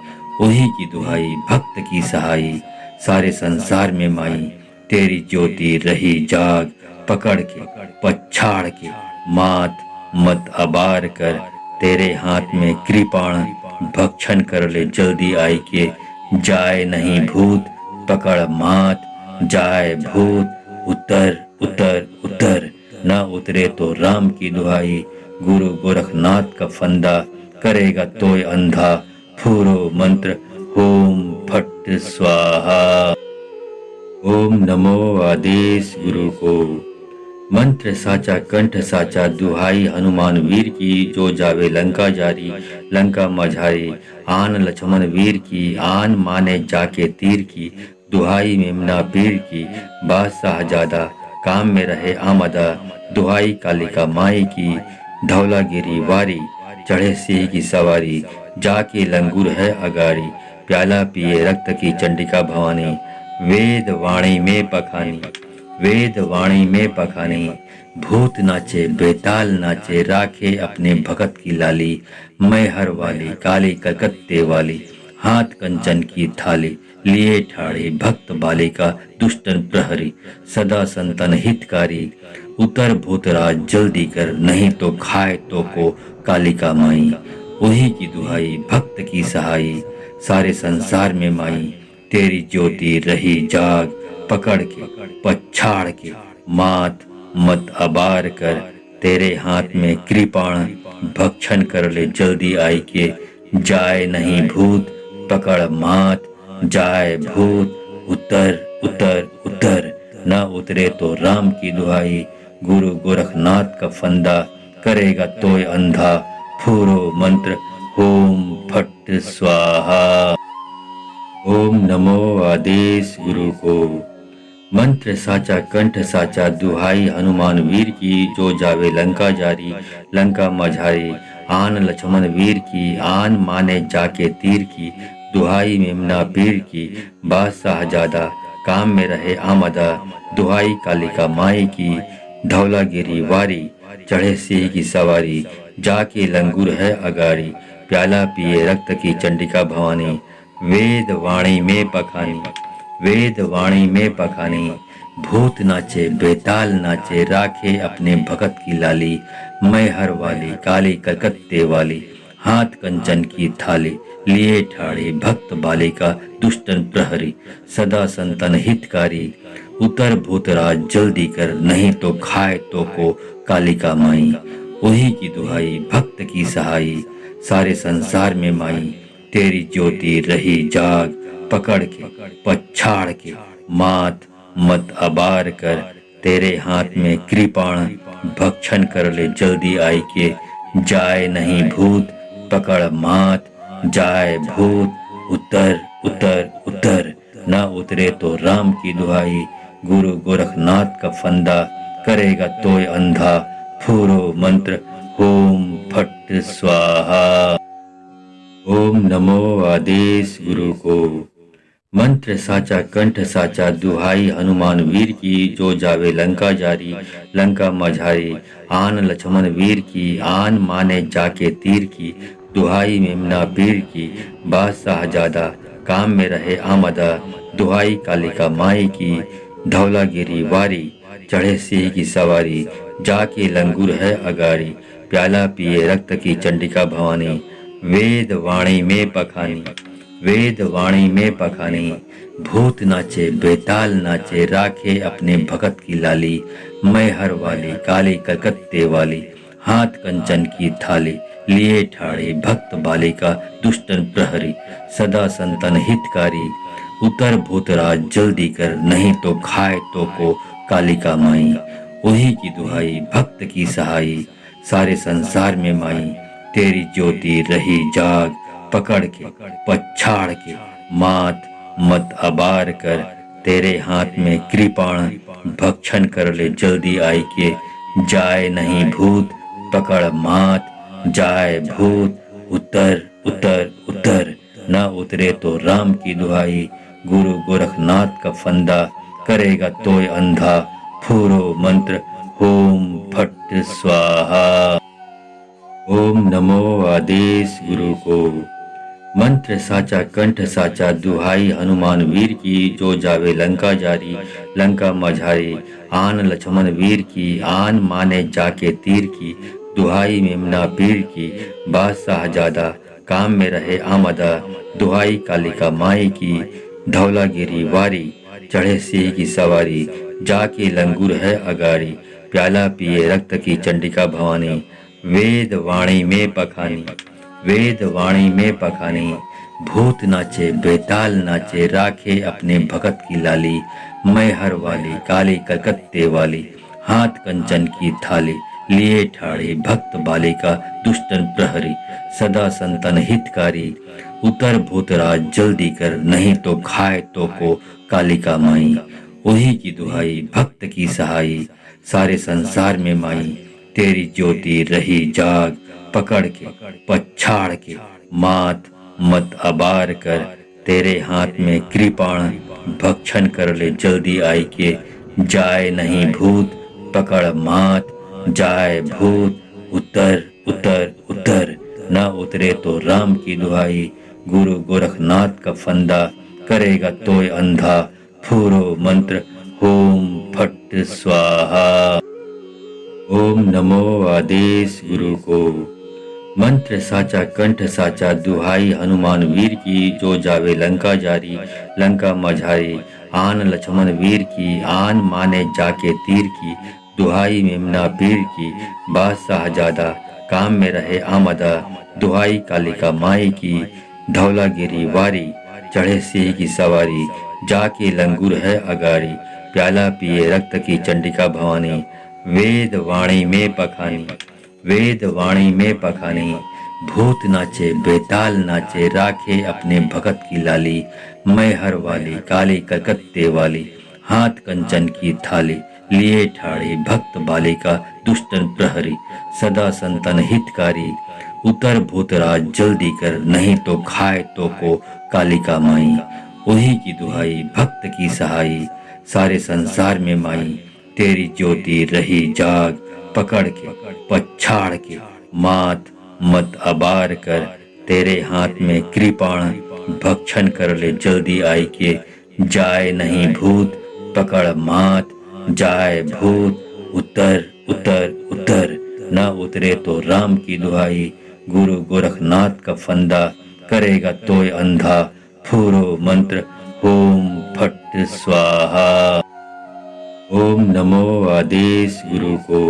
वही की दुहाई भक्त की सहाई, सारे संसार में माई, तेरी ज्योति रही जाग, पकड़ के पछाड़ के मात मत अबार कर, तेरे हाथ में कृपाण भक्षण कर ले जल्दी आई के, जाए नहीं भूत पकड़ मात, जाए भूत उतर उतर उतर, न उतरे तो राम की दुहाई, गुरु गोरखनाथ का फंदा, करेगा तोय अंधा, फूरो मंत्र ओम फट स्वाहा। ओम नमो आदेश गुरु को। मंत्र साचा कंठ साचा दुहाई हनुमान वीर की, जो जावे लंका जारी, लंका मझारी, आन लक्ष्मण वीर की, आन माने जाके तीर की, दुहाई मेमना पीर की, बादशाह ज्यादा काम में रहे आमदा, दुहाई कालिका माई की, धौलागिरी वारी, चढ़े सिंह की सवारी, जाके लंगूर है अगारी, प्याला पिए रक्त की चंडिका भवानी, वेद वाणी में पखानी, वेद वाणी में पखानी, भूत नाचे बेताल नाचे राखे अपने भगत की लाली, मैं हर वाली काली कलकत्ते वाली, हाथ कंचन की थाली, लिए ठाड़े भक्त बालिका दुष्टन प्रहरी, सदा संतन हितकारी, उतर भूतराज जल्दी कर, नहीं तो खाए तो को कालिका माई। वही की दुहाई भक्त की सहाई, सारे संसार में माई, तेरी ज्योति रही जाग, पकड़ के पछाड़ के मात मत अबार कर, तेरे हाथ में कृपाण भक्षण कर ले जल्दी आई के, जाए नहीं भूत पकड़ मात, जाए भूत उतर उतर उतर, न उतरे तो राम की दुहाई, गुरु गोरखनाथ का फंदा, करेगा तोय अंधा, फूरो मंत्र ओम फट स्वाहा। ओम नमो आदेश गुरु को। मंत्र साचा कंठ साचा दुहाई हनुमान वीर की, जो जावे लंका जारी, लंका मझारी, आन लक्ष्मण वीर की, आन माने जाके तीर की, दुहाई मेमना पीर की, बादशाह ज्यादा काम में रहे आमदा, दुहाई कालिका माई की, धौलागिरी वारी, चढ़े सिंह की सवारी, जाके लंगूर है अगारी, प्याला पिए रक्त की चंडिका भवानी, वेद वाणी में पखानी, वेद वाणी में पखानी, भूत नाचे बेताल नाचे राखे अपने भगत की लाली, मैं हर वाली काली कलकत्ते वाली, हाथ कंचन की थाली, लिए ठाड़े भक्त बालिका दुष्टन प्रहरी, सदा संतन हितकारी, उतर भूतराज जल्दी कर, नहीं तो खाए तो को कालिका माई। वही की दुहाई भक्त की सहाई, सारे संसार में माई, तेरी ज्योति रही जाग, पकड़ के पछाड़ के मात मत अबार कर, तेरे हाथ में कृपाण भक्षण कर ले जल्दी आई के, जाए नहीं भूत पकड़ मात, जाए भूत, उतर उतर उतर, न उतरे तो राम की दुहाई, गुरु गोरखनाथ का फंदा, करेगा तोय अंधा, फूरो मंत्र, ओम फट स्वाहा। ओम नमो आदेश गुरु को। मंत्र साचा कंठ साचा, दुहाई हनुमान वीर की, जो जावे लंका जारी, लंका मझारी, आन लक्ष्मण वीर की, आन माने जाके तीर की, दुहाई मेमना पीर की, बादशाह जादा काम में रहे आमदा, दुहाई कालिका माई की, धौलागिरी वारी, चढ़े सिंह की सवारी, जाके लंगूर है अगारी, प्याला पिए रक्त की चंडिका भवानी, वेद वाणी में पखानी, वेद वाणी में पखानी, भूत नाचे बेताल नाचे, राखे अपने भगत की लाली, मैहर वाली काली कलकत्ते वाली, हाथ कंचन की थाली, लिए ठाड़े भक्त बालिका, दुष्टन प्रहरी, सदा संतन हितकारी, उतर भूतराज जल्दी कर, नहीं तो खाए तो को कालिका माई, वही की दुहाई भक्त की सहाई, सारे संसार में माई, तेरी ज्योति रही जाग, पकड़ के पछाड़ के मात मत अबार कर, तेरे हाथ में कृपाण, भक्षण कर ले जल्दी आई के, जाए नहीं भूत, पकड़ मात, जाए भूत, उतर उतर उतर, न उतरे तो राम की दुहाई, गुरु गोरखनाथ का फंदा, करेगा तोय अंधा, फूरो मंत्र, ओम फट स्वाहा। ओम नमो आदेश गुरु को। मंत्र साचा कंठ साचा, दुहाई हनुमान वीर की, जो जावे लंका जारी, लंका मझारी, आन लक्ष्मण वीर की, आन माने जाके तीर की, दुहाई मेमना पीर की, बादशाह जादा काम में रहे आमदा, दुहाई कालिका माई की, धौलागिरी वारी, चढ़े सिंह की सवारी, जाके लंगूर है अगारी, प्याला पिए रक्त की चंडिका भवानी, वेद वाणी में पखानी, वेद वाणी में पखानी, भूत नाचे बेताल नाचे, राखे अपने भगत की लाली, मैहर वाली काली कलकत्ते वाली, हाथ कंचन की थाली, लिए ठाड़े भक्त बालिका, दुष्टन प्रहरी, सदा संतन हितकारी, उतर भूतराज जल्दी कर, नहीं तो खाए तो को कालिका माई, वही की दुहाई भक्त की सहाई, सारे संसार में माई, तेरी ज्योति रही जाग, पकड़ के पछाड़ के मात मत अबार कर, तेरे हाथ में कृपाण, भक्षण कर ले जल्दी आई के, जाए नहीं भूत, पकड़ मात, जाए भूत, उतर उतर उतर, न उतरे तो राम की दुहाई, गुरु गोरखनाथ का फंदा, करेगा तोय अंधा, फूरो मंत्र, ओम फट स्वाहा। ओम नमो आदेश गुरु को। मंत्र साचा कंठ साचा, दुहाई हनुमान वीर की, जो जावे लंका जारी, लंका मझारी, आन लक्ष्मण वीर की, आन माने जाके तीर की, दुहाई मेमना पीर की, बादशाह जादा काम में रहे आमदा, दुहाई कालिका माई की, धौलागिरी वारी, चढ़े सिंह की सवारी, जाके लंगूर है अगारी, प्याला पिए रक्त की चंडिका भवानी, वेद वाणी में पखानी, वेद वाणी में पखानी, भूत नाचे बेताल नाचे, राखे अपने भगत की लाली, मैहर वाली काली कलकत्ते वाली, हाथ कंचन की थाली, लिए ठाड़े भक्त बालिका, दुष्टन प्रहरी, सदा संतन हितकारी, उतर भूतराज जल्दी कर, नहीं तो खाए तो को कालिका माई, वही की दुहाई भक्त की सहाई, सारे संसार में माई, तेरी ज्योति रही जाग, पकड़ के पछाड़ के मात मत अबार कर, तेरे हाथ में कृपाण, भक्षण कर ले जल्दी आई के, जाए नहीं भूत, पकड़ मात, जाए भूत, उतर उतर उतर, न उतरे तो राम की दुहाई, गुरु गोरखनाथ का फंदा, करेगा तोय अंधा, फूरो मंत्र, ओम फट स्वाहा। ओम नमो आदेश गुरु को।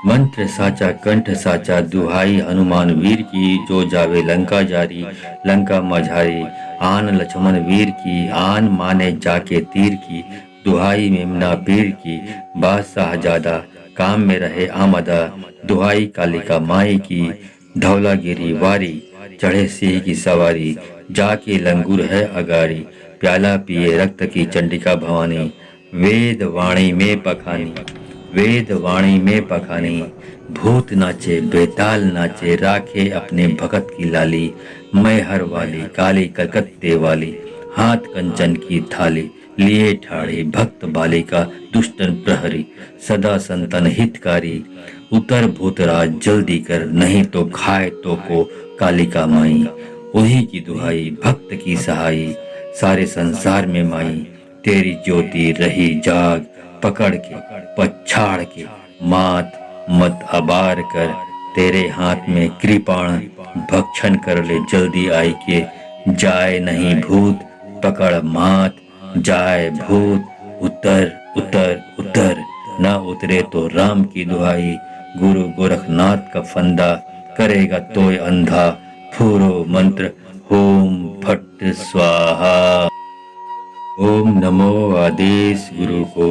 मंत्र साचा कंठ साचा, दुहाई हनुमान वीर की, जो जावे लंका जारी, लंका मझारी, आन लक्ष्मण वीर की, आन माने जाके तीर की, दुहाई मेमना पीर की, बादशाह जादा काम में रहे आमदा, दुहाई कालिका माई की, धौलागिरी वारी चढ़े सिंह की सवारी, जाके लंगूर है अगारी, प्याला पिए रक्त की चंडिका भवानी, वेद वाणी में पखानी, वेद वाणी में पखानी, भूत नाचे बेताल नाचे, राखे अपने भगत की लाली, मैहर वाली काली कलकत्ते वाली, हाथ कंचन की थाली, लिए ठाड़े भक्त बालिका, दुष्टन प्रहरी, सदा संतन हितकारी, उतर भूतराज जल्दी कर, नहीं तो खाए तो को कालिका माई, उही की दुहाई भक्त की सहाई, सारे संसार में माई, तेरी ज्योति रही जाग, पकड़ के पछाड़ के मात मत अबार कर, तेरे हाथ में कृपाण, भक्षण कर ले जल्दी आई के, जाए नहीं भूत पकड़ मात, जाए भूत उतर उतर उतर, न उतरे तो राम की दुहाई, गुरु गोरखनाथ का फंदा, करेगा तोय अंधा, फूरो मंत्र ओम फट स्वाहा। ओम नमो आदेश गुरु को।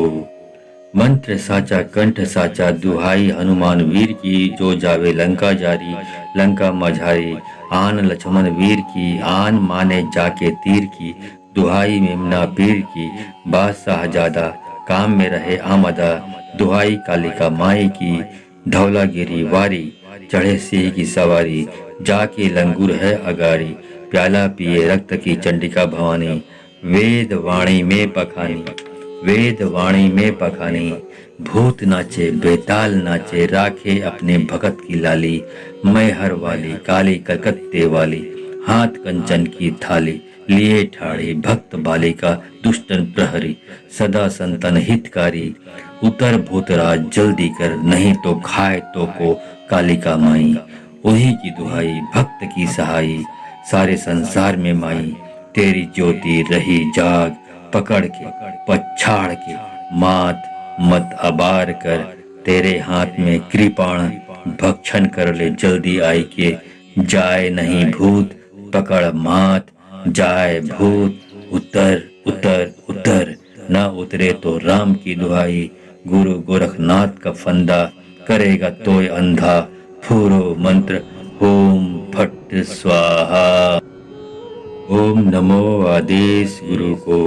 मंत्र साचा कंठ साचा, दुहाई हनुमान वीर की, जो जावे लंका जारी, लंका मझारी, आन लक्ष्मण वीर की, आन माने जाके तीर की, दुहाई मेमना पीर की, बादशाह ज्यादा काम में रहे आमदा, दुहाई कालिका माई की, धौलागिरी वारी चढ़े सिंह की सवारी, जाके लंगूर है अगारी, प्याला पिए रक्त की चंडिका भवानी, वेद वाणी में पखानी, वेद वाणी में पखानी, भूत नाचे बेताल नाचे, राखे अपने भगत की लाली, मैहर वाली काली कलकत्ते वाली, हाथ कंचन की थाली, लिए ठाड़े भक्त बालिका, दुष्टन प्रहरी, सदा संतन हितकारी, उतर भूतराज जल्दी कर, नहीं तो खाए तो को कालिका माई, उही की दुहाई भक्त की सहाई, सारे संसार में माई, तेरी ज्योति रही जाग, पकड़ के पछाड़ के मात मत अबार कर, तेरे हाथ में कृपाण, भक्षण कर ले जल्दी आई के, जाए नहीं भूत पकड़ मात, जाए भूत उतर उतर उतर, न उतरे तो राम की दुहाई, गुरु गोरखनाथ का फंदा, करेगा तोय अंधा, फूरो मंत्र ओम फट स्वाहा। ओम नमो आदेश गुरु को।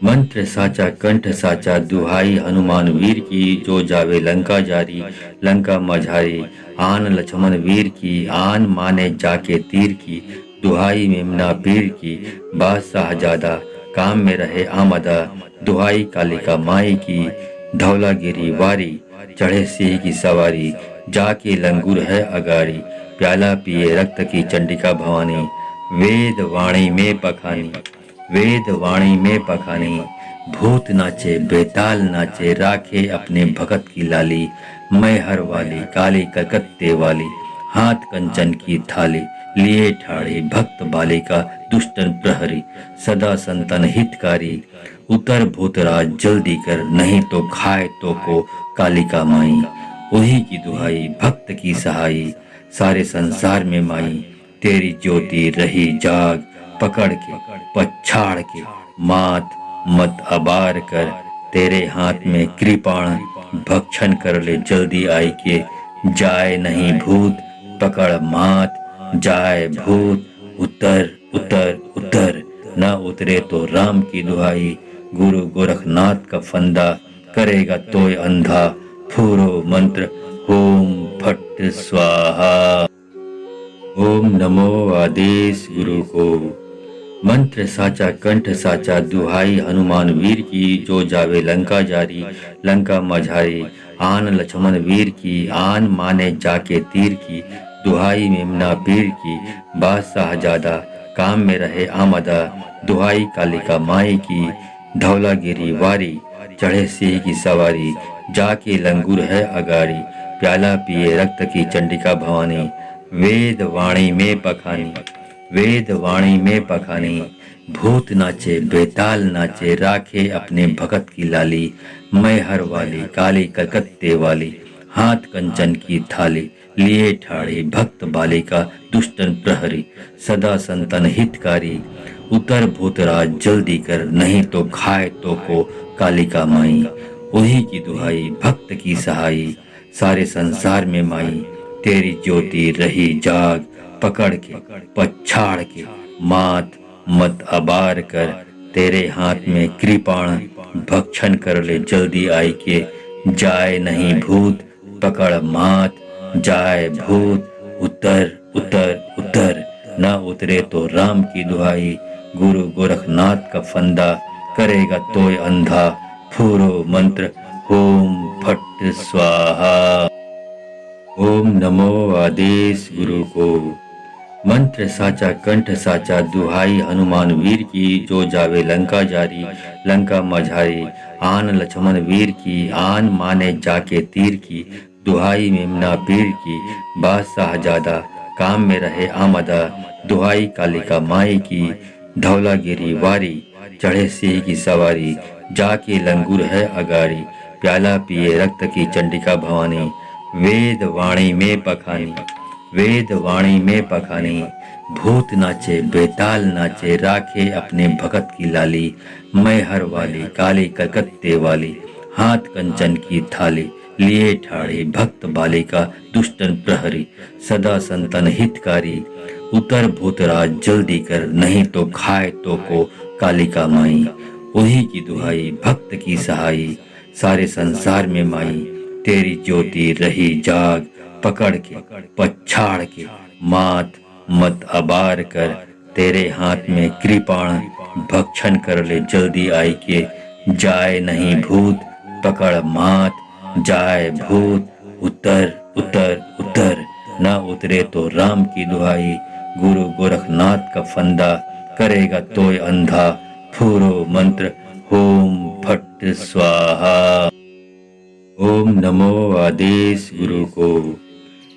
मंत्र साचा कंठ साचा, दुहाई हनुमान वीर की, जो जावे लंका जारी, लंका मझारी, आन लक्ष्मण वीर की, आन माने जाके तीर की, दुहाई मेमना पीर की, बादशाह ज्यादा काम में रहे आमदा, दुहाई कालिका माई की, धौलागिरी वारी चढ़े सिंह की सवारी, जाके लंगूर है अगारी, प्याला पिए रक्त की चंडिका भवानी, वेद वाणी में पखानी, वेद वाणी में पखानी, भूत नाचे बेताल नाचे, राखे अपने भगत की लाली, मैहर वाली काली कलकत्ते वाली, हाथ कंचन की थाली, लिए ठाड़े भक्त बालिका, दुष्टन प्रहरी, सदा संतन हितकारी, उतर भूतराज जल्दी कर, नहीं तो खाए तो को कालिका माई, उही की दुहाई भक्त की सहाई, सारे संसार में माई, तेरी ज्योति रही जाग, पकड़ के पछाड़ के मात मत अबार कर, तेरे हाथ में कृपाण, भक्षण कर ले जल्दी आई के, जाए नहीं भूत पकड़ मात, जाए भूत उतर उतर उतर, न उतरे तो राम की दुहाई, गुरु गोरखनाथ का फंदा, करेगा तोय अंधा, फूरो मंत्र ओम फट स्वाहा। ओम नमो आदेश गुरु को। मंत्र साचा कंठ साचा, दुहाई हनुमान वीर की, जो जावे लंका जारी, लंका मझारी, आन लक्ष्मण वीर की, आन माने जाके तीर की, दुहाई मेमना पीर की, बादशाह ज्यादा काम में रहे आमदा, दुहाई कालिका माई की, धौलागिरी वारी चढ़े सिंह की सवारी, जाके लंगूर है अगारी, प्याला पिए रक्त की चंडिका भवानी, वेद वाणी में पखानी, वेद वाणी में पखानी, भूत नाचे बेताल नाचे, राखे अपने भगत की लाली, मैहर वाली काली कलकत्ते वाली, हाथ कंचन की थाली, लिए ठाड़े भक्त बालिका, दुष्टन प्रहरी, सदा संतन हितकारी, उतर भूतराज जल्दी कर, नहीं तो खाए तो को कालिका माई, उही की दुहाई भक्त की सहाई, सारे संसार में माई, तेरी ज्योति रही जाग, पकड़ के पछाड़ के मात मत आबार कर, तेरे हाथ में कृपाण भक्षण कर ले जल्दी आई के, जाए नहीं भूत पकड़ मात, जाए भूत उतर उतर उतर, न उतरे तो राम की दुहाई, गुरु गोरखनाथ का फंदा, करेगा तोय अंधा, फूरो मंत्र ओम फट स्वाहा। ओम नमो आदेश गुरु को। मंत्र साचा कंठ साचा, दुहाई हनुमान वीर की, जो जावे लंका जारी, लंका मझारी, आन लक्ष्मण वीर की, आन माने जाके तीर की, दुहाई मेमना पीर की, बादशाह ज्यादा काम में रहे आमदा, दुहाई कालिका माई की, धौलागिरी वारी, चढ़े सिंह की सवारी, जाके लंगूर है अगारी, प्याला पिए रक्त की चंडिका भवानी, वेद वाणी में पखानी, वेद वाणी में पखानी, भूत नाचे बेताल नाचे, राखे अपने भगत की लाली, मैहर वाली काली कलकत्ते वाली, हाथ कंचन की थाली, लिए ठाड़े भक्त बालिका, दुष्टन प्रहरी, सदा संतन हितकारी, उतर भूतराज जल्दी कर, नहीं तो खाए तो को कालिका माई, वही की दुहाई भक्त की सहाई, सारे संसार में माई, तेरी ज्योति रही जाग, पकड़ के पछाड़ के मात मत आबार कर, तेरे हाथ में कृपाण भक्षण कर ले जल्दी आई के, जाए नहीं भूत पकड़ मात, जाए भूत उतर उतर उतर, न उतरे तो राम की दुहाई, गुरु गोरखनाथ का फंदा, करेगा तोय अंधा, फूरो मंत्र ओम फट स्वाहा। ओम नमो आदेश गुरु को।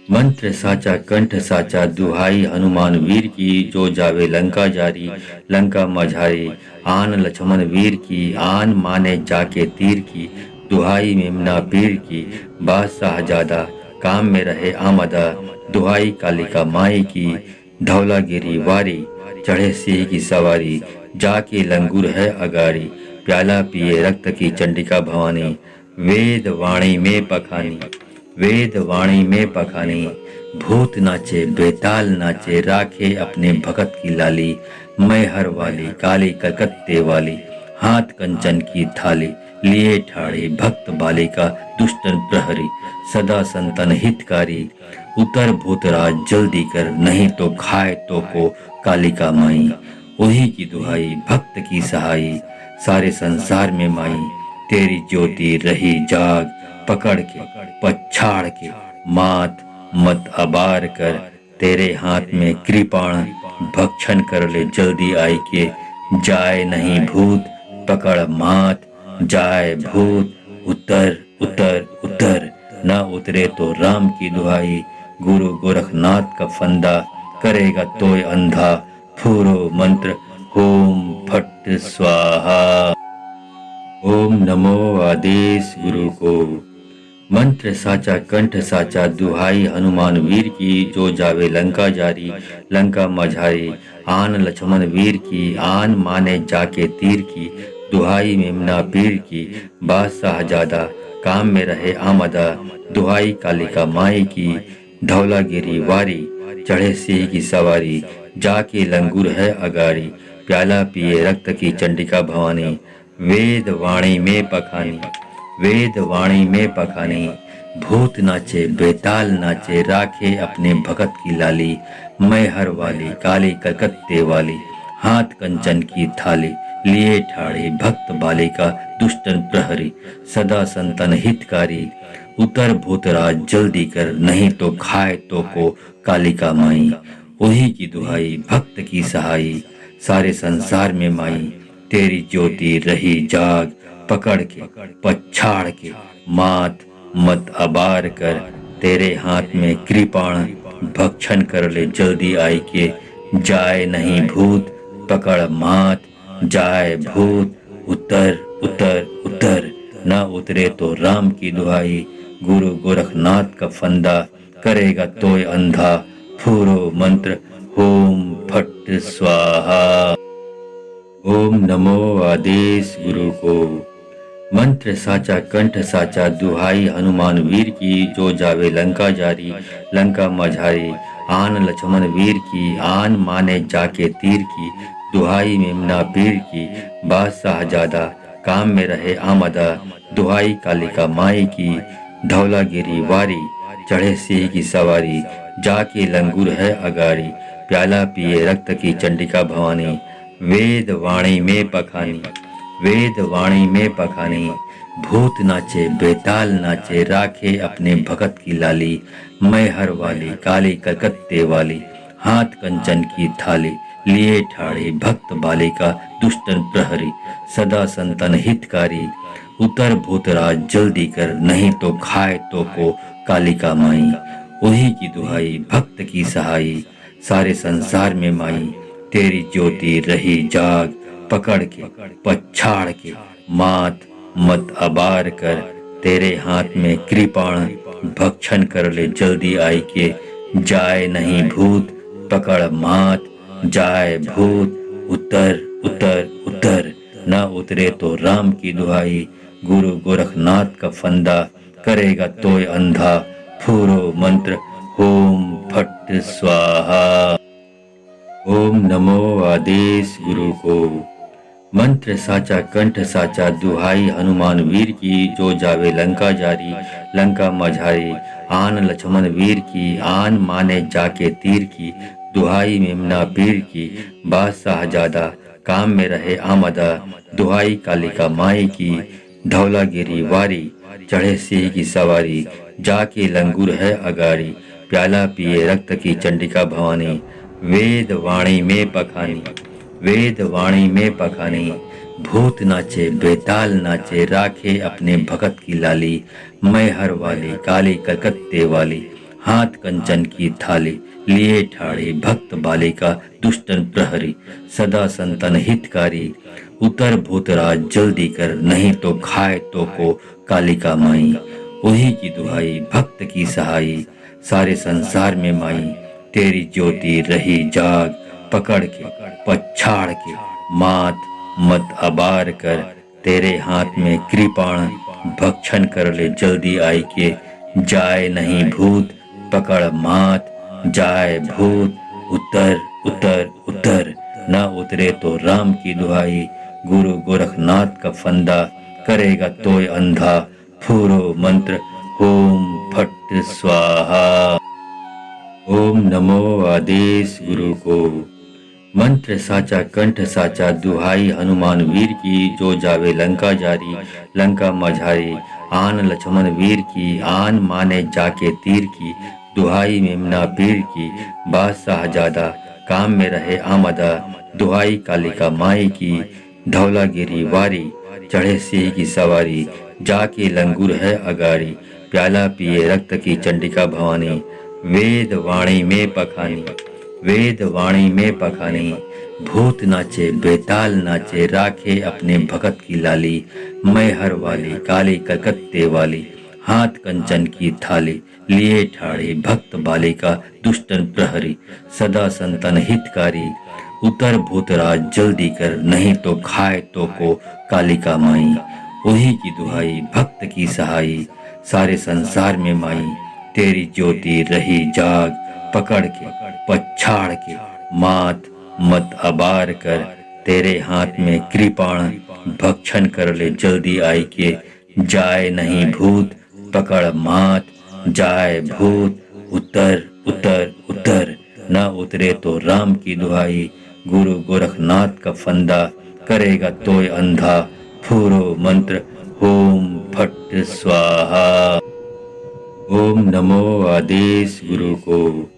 मंत्र साचा कंठ साचा, दुहाई हनुमान वीर की, जो जावे लंका जारी, लंका मझारी, आन लक्ष्मण वीर की, आन माने जाके तीर की, दुहाई मेमना पीर की, बादशाह ज्यादा काम में रहे आमदा, दुहाई कालिका माई की, धौलागिरी वारी, चढ़े सिंह की सवारी, जाके लंगूर है अगारी, प्याला पिए रक्त की चंडिका भवानी, वेद वाणी में पखानी, वेद वाणी में पखानी, भूत नाचे बेताल नाचे, राखे अपने भगत की लाली, मैहर वाली काली कलकत्ते वाली, हाथ कंचन की थाली, लिए ठाड़े भक्त बालिका, दुष्टन प्रहरी, सदा संतन हितकारी, उतर भूतराज जल्दी कर, नहीं तो खाए तो को कालिका माई, वही की दुहाई भक्त की सहाई, सारे संसार में माई, तेरी ज्योति रही जाग, पकड़ के पछाड़ के मात मत आबार कर, तेरे हाथ में कृपाण भक्षण कर ले जल्दी आई के, जाए नहीं भूत पकड़ मात, जाए भूत उतर उतर उतर, न उतरे तो राम की दुहाई, गुरु गोरखनाथ का फंदा, करेगा तोय अंधा, फूरो मंत्र ओम फट स्वाहा। ओम नमो आदेश गुरु को। मंत्र साचा कंठ साचा, दुहाई हनुमान वीर की, जो जावे लंका जारी, लंका मझारी, आन लक्ष्मण वीर की, आन माने जाके तीर की, दुहाई मेमना पीर की, बादशाह ज्यादा काम में रहे आमदा, दुहाई कालिका माई की, धौलागिरी वारी, चढ़े सिंह की सवारी, जाके लंगूर है अगारी, प्याला पिए रक्त की चंडिका भवानी, वेद वाणी में पखानी, वेद वाणी में पखानी, भूत नाचे बेताल नाचे, राखे अपने भगत की लाली, मैहर वाली काली कलकत्ते वाली, हाथ कंचन की थाली, लिए ठाड़े भक्त बालिका, दुष्टन प्रहरी, सदा संतन हितकारी, उतर भूतराज जल्दी कर, नहीं तो खाए तो को कालिका माई, वही की दुहाई भक्त की सहाई, सारे संसार में माई, तेरी ज्योति रही जाग, पकड़ के पछाड़ के मात मत आबार कर, तेरे हाथ में कृपाण भक्षण कर ले जल्दी आई के, जाए नहीं भूत पकड़ मात, जाए भूत उतर उतर उतर, न उतरे तो राम की दुहाई, गुरु गोरखनाथ का फंदा, करेगा तोय अंधा, फूरो मंत्र ओम फट स्वाहा। ओम नमो आदेश गुरु को। मंत्र साचा कंठ साचा दुहाई हनुमान वीर की, जो जावे लंका जारी लंका मझारी। आन लक्ष्मण वीर की, आन माने जाके तीर की, दुहाई मेमना पीर की। बादशाह ज्यादा काम में रहे आमदा, दुहाई कालिका माई की। धौलागिरी वारी चढ़े सिंह की सवारी, जाके लंगूर है अगारी। प्याला पिए रक्त की चंडिका भवानी, वेद वाणी में पखानी। वेद वाणी में पखानी, भूत नाचे बेताल नाचे, राखे अपने भगत की लाली। मैहर वाली काली कलकत्ते वाली, हाथ कंचन की थाली। लिए ठाड़े भक्त बालिका दुष्टन प्रहरी, सदा संतन हितकारी। उतर भूतराज जल्दी कर, नहीं तो खाए तो को कालिका माई। उन्हीं की दुहाई भक्त की सहाई, सारे संसार में माई। तेरी ज्योति रही जाग, पकड़ के पछाड़ के मात मत अबार कर। तेरे हाथ में कृपाण, भक्षण कर ले जल्दी आई के। जाए नहीं भूत पकड़ मात, जाए भूत उतर उतर उतर। न उतरे तो राम की दुहाई, गुरु गोरखनाथ का फंदा। करेगा तोय अंधा, फूरो मंत्र ओम फट स्वाहा। ओम नमो आदेश गुरु को। मंत्र साचा कंठ साचा दुहाई हनुमान वीर की, जो जावे लंका जारी लंका मझारी। आन लक्ष्मण वीर की, आन माने जाके तीर की, दुहाई मेमना पीर की। बादशाह ज्यादा काम में रहे आमदा, दुहाई कालिका माई की। धौलागिरी वारी चढ़े सिंह की सवारी, जाके लंगूर है अगारी। प्याला पिए रक्त की चंडिका भवानी, वेद वाणी में पखानी। वेद वाणी में पखानी, भूत नाचे बेताल नाचे, राखे अपने भगत की लाली। मैहर वाली काली कलकत्ते वाली, हाथ कंचन की थाली। लिए ठाड़े भक्त बालिका दुष्टन प्रहरी, सदा संतन हितकारी। उतर भूतराज जल्दी कर, नहीं तो खाए तो को कालिका माई। उन्हीं की दुहाई भक्त की सहाई, सारे संसार में माई। तेरी ज्योति रही जाग, पकड़ के पछाड़ के मात मत अबार कर। तेरे हाथ में कृपाण, भक्षण कर ले जल्दी आई के। जाए नहीं भूत पकड़ मात, जाए भूत उतर उतर उतर। न उतरे तो राम की दुहाई, गुरु गोरखनाथ का फंदा। करेगा तोय अंधा, फूरो मंत्र ओम फट स्वाहा। ओम नमो आदेश गुरु को। मंत्र साचा कंठ साचा दुहाई हनुमान वीर की, जो जावे लंका जारी लंका मझारी। आन लक्ष्मण वीर की, आन माने जाके तीर की, दुहाई मेमना पीर की। बादशाह ज्यादा काम में रहे आमदा, दुहाई कालिका माई की। धौलागिरी वारी चढ़े सिंह की सवारी, जाके लंगूर है अगारी। प्याला पिए रक्त की चंडिका भवानी, वेद वाणी में पखानी। वेद वाणी में पखानी, भूत नाचे बेताल नाचे, राखे अपने भगत की लाली। मैहर वाली काली कलकत्ते वाली, हाथ कंचन की थाली। लिए ठाड़े भक्त बालिका दुष्टन प्रहरी, सदा संतन हितकारी। उतर भूतराज जल्दी कर, नहीं तो खाए तो को कालिका माई। उन्हीं की दुहाई भक्त की सहाई, सारे संसार में माई। तेरी ज्योति रही जाग, पकड़ के पछाड़ के मात मत अबार कर। तेरे हाथ में कृपाण, भक्षण कर ले जल्दी आई के। जाए नहीं भूत पकड़ मात, जाए भूत उतर उतर उतर। न उतरे तो राम की दुहाई, गुरु गोरखनाथ का फंदा। करेगा तोय अंधा, फूरो मंत्र ओम फट स्वाहा। ओम नमो आदेश गुरु को।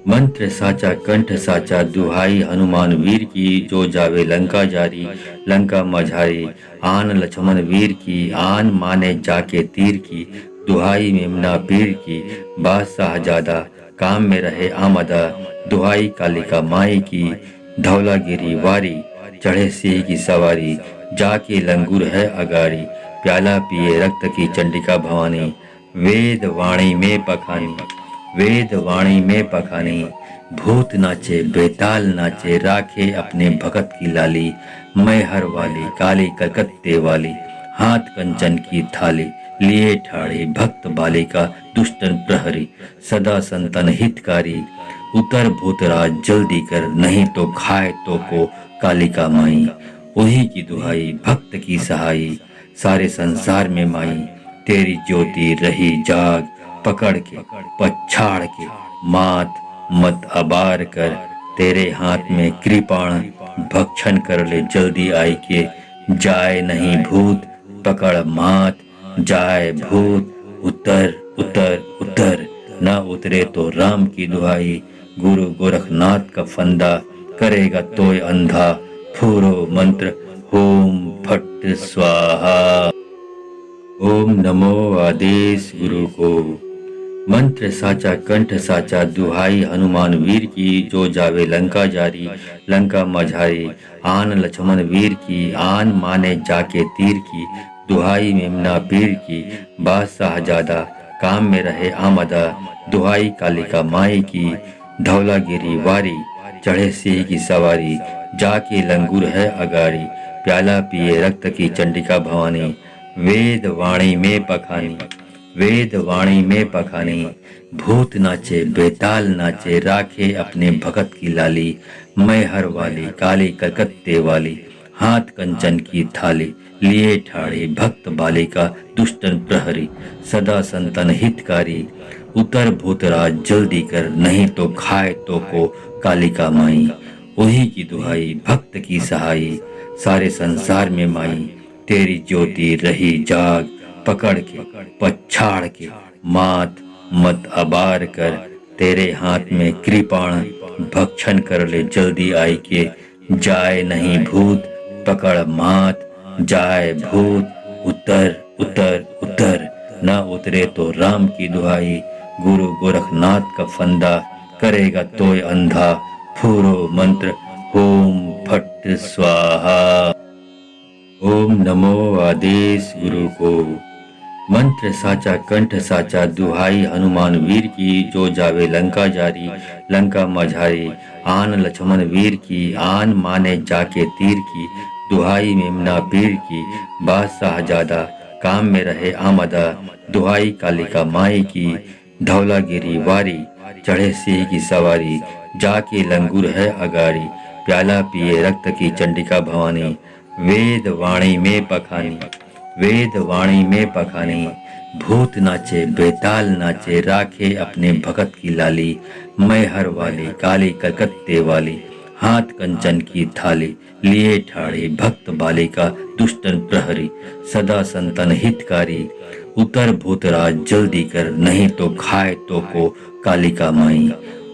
मंत्र साचा कंठ साचा दुहाई हनुमान वीर की, जो जावे लंका जारी लंका मझारी। आन लक्ष्मण वीर की, आन माने जाके तीर की, दुहाई मेमना पीर की। बादशाह ज्यादा काम में रहे आमदा, दुहाई कालिका माई की। धौलागिरी वारी चढ़े सिंह की सवारी, जाके लंगूर है अगारी। प्याला पिए रक्त की चंडिका भवानी, वेद वाणी में पखानी। वेद वाणी में पखानी, भूत नाचे बेताल नाचे, राखे अपने भगत की लाली। मैहर वाली काली कलकत्ते वाली, हाथ कंचन की थाली लिए ठाड़े भक्त बालिका दुष्टन प्रहरी सदा संतन हितकारी उतर भूतराज जल्दी कर नहीं तो खाए तो को कालिका माई वही की दुहाई भक्त की सहाई सारे संसार में माई तेरी ज्योति रही जाग पकड़ के पछाड़ के मात मत अबार कर तेरे हाथ में कृपाण भक्षण कर ले जल्दी आई के जाए नहीं भूत पकड़ मात जाए भूत उतर उतर उतर न उतरे तो राम की दुहाई गुरु गोरखनाथ का फंदा करेगा तोय अंधा फूरो मंत्र ओम फट स्वाहा। ओम नमो आदेश गुरु को मंत्र साचा कंठ साचा दुहाई हनुमान वीर की जो जावे लंका जारी लंका मझारी आन लक्ष्मण वीर की आन माने जाके तीर की दुहाई मेमना पीर की बादशाह ज्यादा काम में रहे आमदा दुहाई कालिका माई की धौलागिरी वारी चढ़े सिंह की सवारी जाके लंगूर है अगाड़ी प्याला पिए रक्त की चंडिका भवानी वेद वाणी में पखानी वेद वाणी में पखानी भूत नाचे बेताल नाचे राखे अपने भगत की लाली मैहर वाली काली कलकत्ते वाली हाथ कंचन की थाली लिए ठाड़े भक्त बालिका दुष्टन प्रहरी सदा संतन हितकारी उतर भूतराज जल्दी कर नहीं तो खाए तो को कालिका माई वही की दुहाई भक्त की सहाई सारे संसार में माई तेरी ज्योति रही जाग पकड़ के पछाड़ के मात मत अबार कर तेरे हाथ में कृपाण भक्षण कर ले जल्दी आई के जाए नहीं भूत पकड़ मात जाए भूत उतर उतर उतर न उतरे तो राम की दुहाई गुरु गोरखनाथ का फंदा करेगा तोय अंधा फूरो मंत्र ओम फट स्वाहा। ओम नमो आदेश गुरु को मंत्र साचा कंठ साचा दुहाई हनुमान वीर की जो जावे लंका जारी लंका मझारी आन लक्ष्मण वीर की आन माने जाके तीर की दुहाई मेमना पीर की बादशाह ज्यादा काम में रहे आमदा दुहाई कालिका माई की धौलागिरी वारी चढ़े सिंह की सवारी जाके लंगूर है अगाड़ी प्याला पिए रक्त की चंडिका भवानी वेद वाणी में पखानी वेद वाणी में पखानी भूत नाचे बेताल नाचे राखे अपने भगत की लाली मैहर वाली काली कलकत्ते वाली हाथ कंचन की थाली लिए ठाड़े भक्त बालिका दुष्टन प्रहरी सदा संतन हितकारी उतर भूतराज जल्दी कर नहीं तो खाए तो को कालिका माई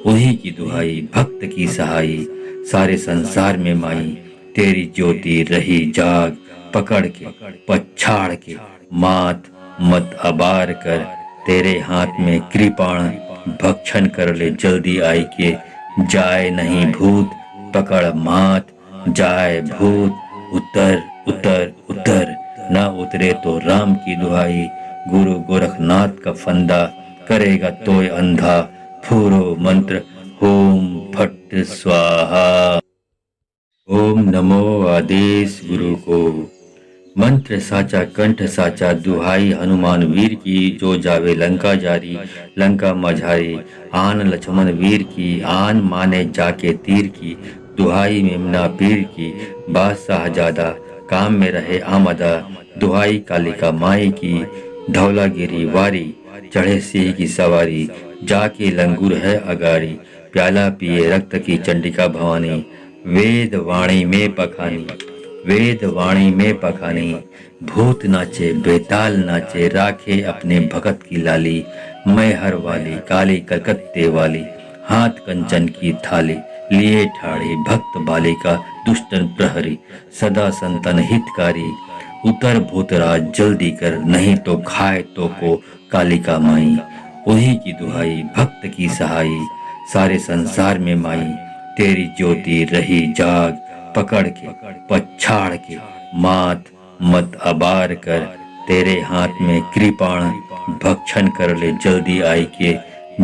वही की दुहाई भक्त की सहाई सारे संसार में माई तेरी ज्योति रही जाग पकड़ के पछाड़ के मात मत अबार कर तेरे हाथ में कृपाण भक्षण कर ले जल्दी आई के जाए नहीं भूत पकड़ मात जाए भूत उतर उतर उतर न उतरे तो राम की दुहाई गुरु गोरखनाथ का फंदा करेगा तोय अंधा फूरो मंत्र ओम फट स्वाहा। ओम नमो आदेश गुरु को मंत्र साचा कंठ साचा दुहाई हनुमान वीर की जो जावे लंका जारी लंका मझारी आन लक्ष्मण वीर की आन माने जाके तीर की दुहाई मेमना पीर की बादशाह ज्यादा काम में रहे आमदा दुहाई कालिका माई की धौलागिरी वारी चढ़े सिंह की सवारी जाके लंगूर है अगाड़ी प्याला पिए रक्त की चंडिका भवानी वेद वाणी में पखानी वेद वाणी में पखानी भूत नाचे बेताल नाचे राखे अपने भगत की लाली मैहर वाली काली कलकत्ते वाली हाथ कंचन की थाली लिए ठाड़े भक्त बालिका दुष्टन प्रहरी सदा संतन हितकारी उतर भूतराज जल्दी कर नहीं तो खाए तो को कालिका माई वही की दुहाई भक्त की सहाई सारे संसार में माई तेरी ज्योति रही जाग पकड़ के पछाड़ के मात मत अबार कर तेरे हाथ में कृपाण भक्षण कर ले जल्दी आई के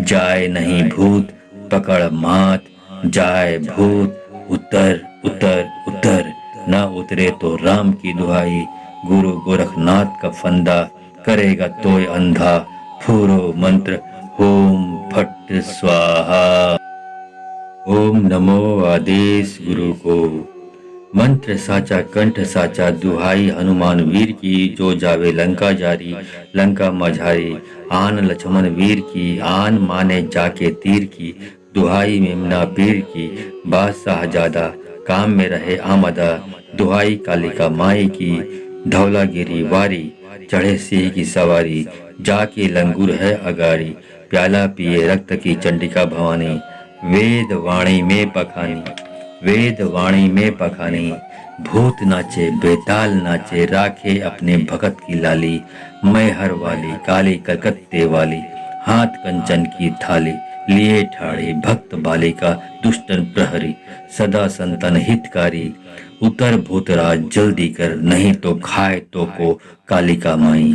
जाए नहीं भूत पकड़ मात जाए भूत उतर उतर उतर न उतरे तो राम की दुहाई गुरु गोरखनाथ का फंदा करेगा तोय अंधा। फूरो मंत्र ओम फट स्वाहा। ओम नमो आदेश गुरु को। मंत्र साचा कंठ साचा दुहाई हनुमान वीर की, जो जावे लंका जारी लंका मझारी। आन लक्ष्मण वीर की, आन माने जाके तीर की। दुहाई मेमना पीर की, बादशाह ज्यादा काम में रहे आमदा। दुहाई कालिका माई की, धौलागिरी वारी। चढ़े सिंह की सवारी, जाके लंगूर है अगाड़ी। प्याला पिए रक्त की चंडिका भवानी, वेद वाणी में पखानी। वेद वाणी में पखानी, भूत नाचे बेताल नाचे, राखे अपने भगत की लाली। मैहर वाली काली कलकत्ते वाली, हाथ कंचन की थाली। लिए ठाड़े भक्त बालिका, दुष्टन प्रहरी। सदा संतन हितकारी, उतर भूतराज जल्दी कर। नहीं तो खाए तो को कालिका माई।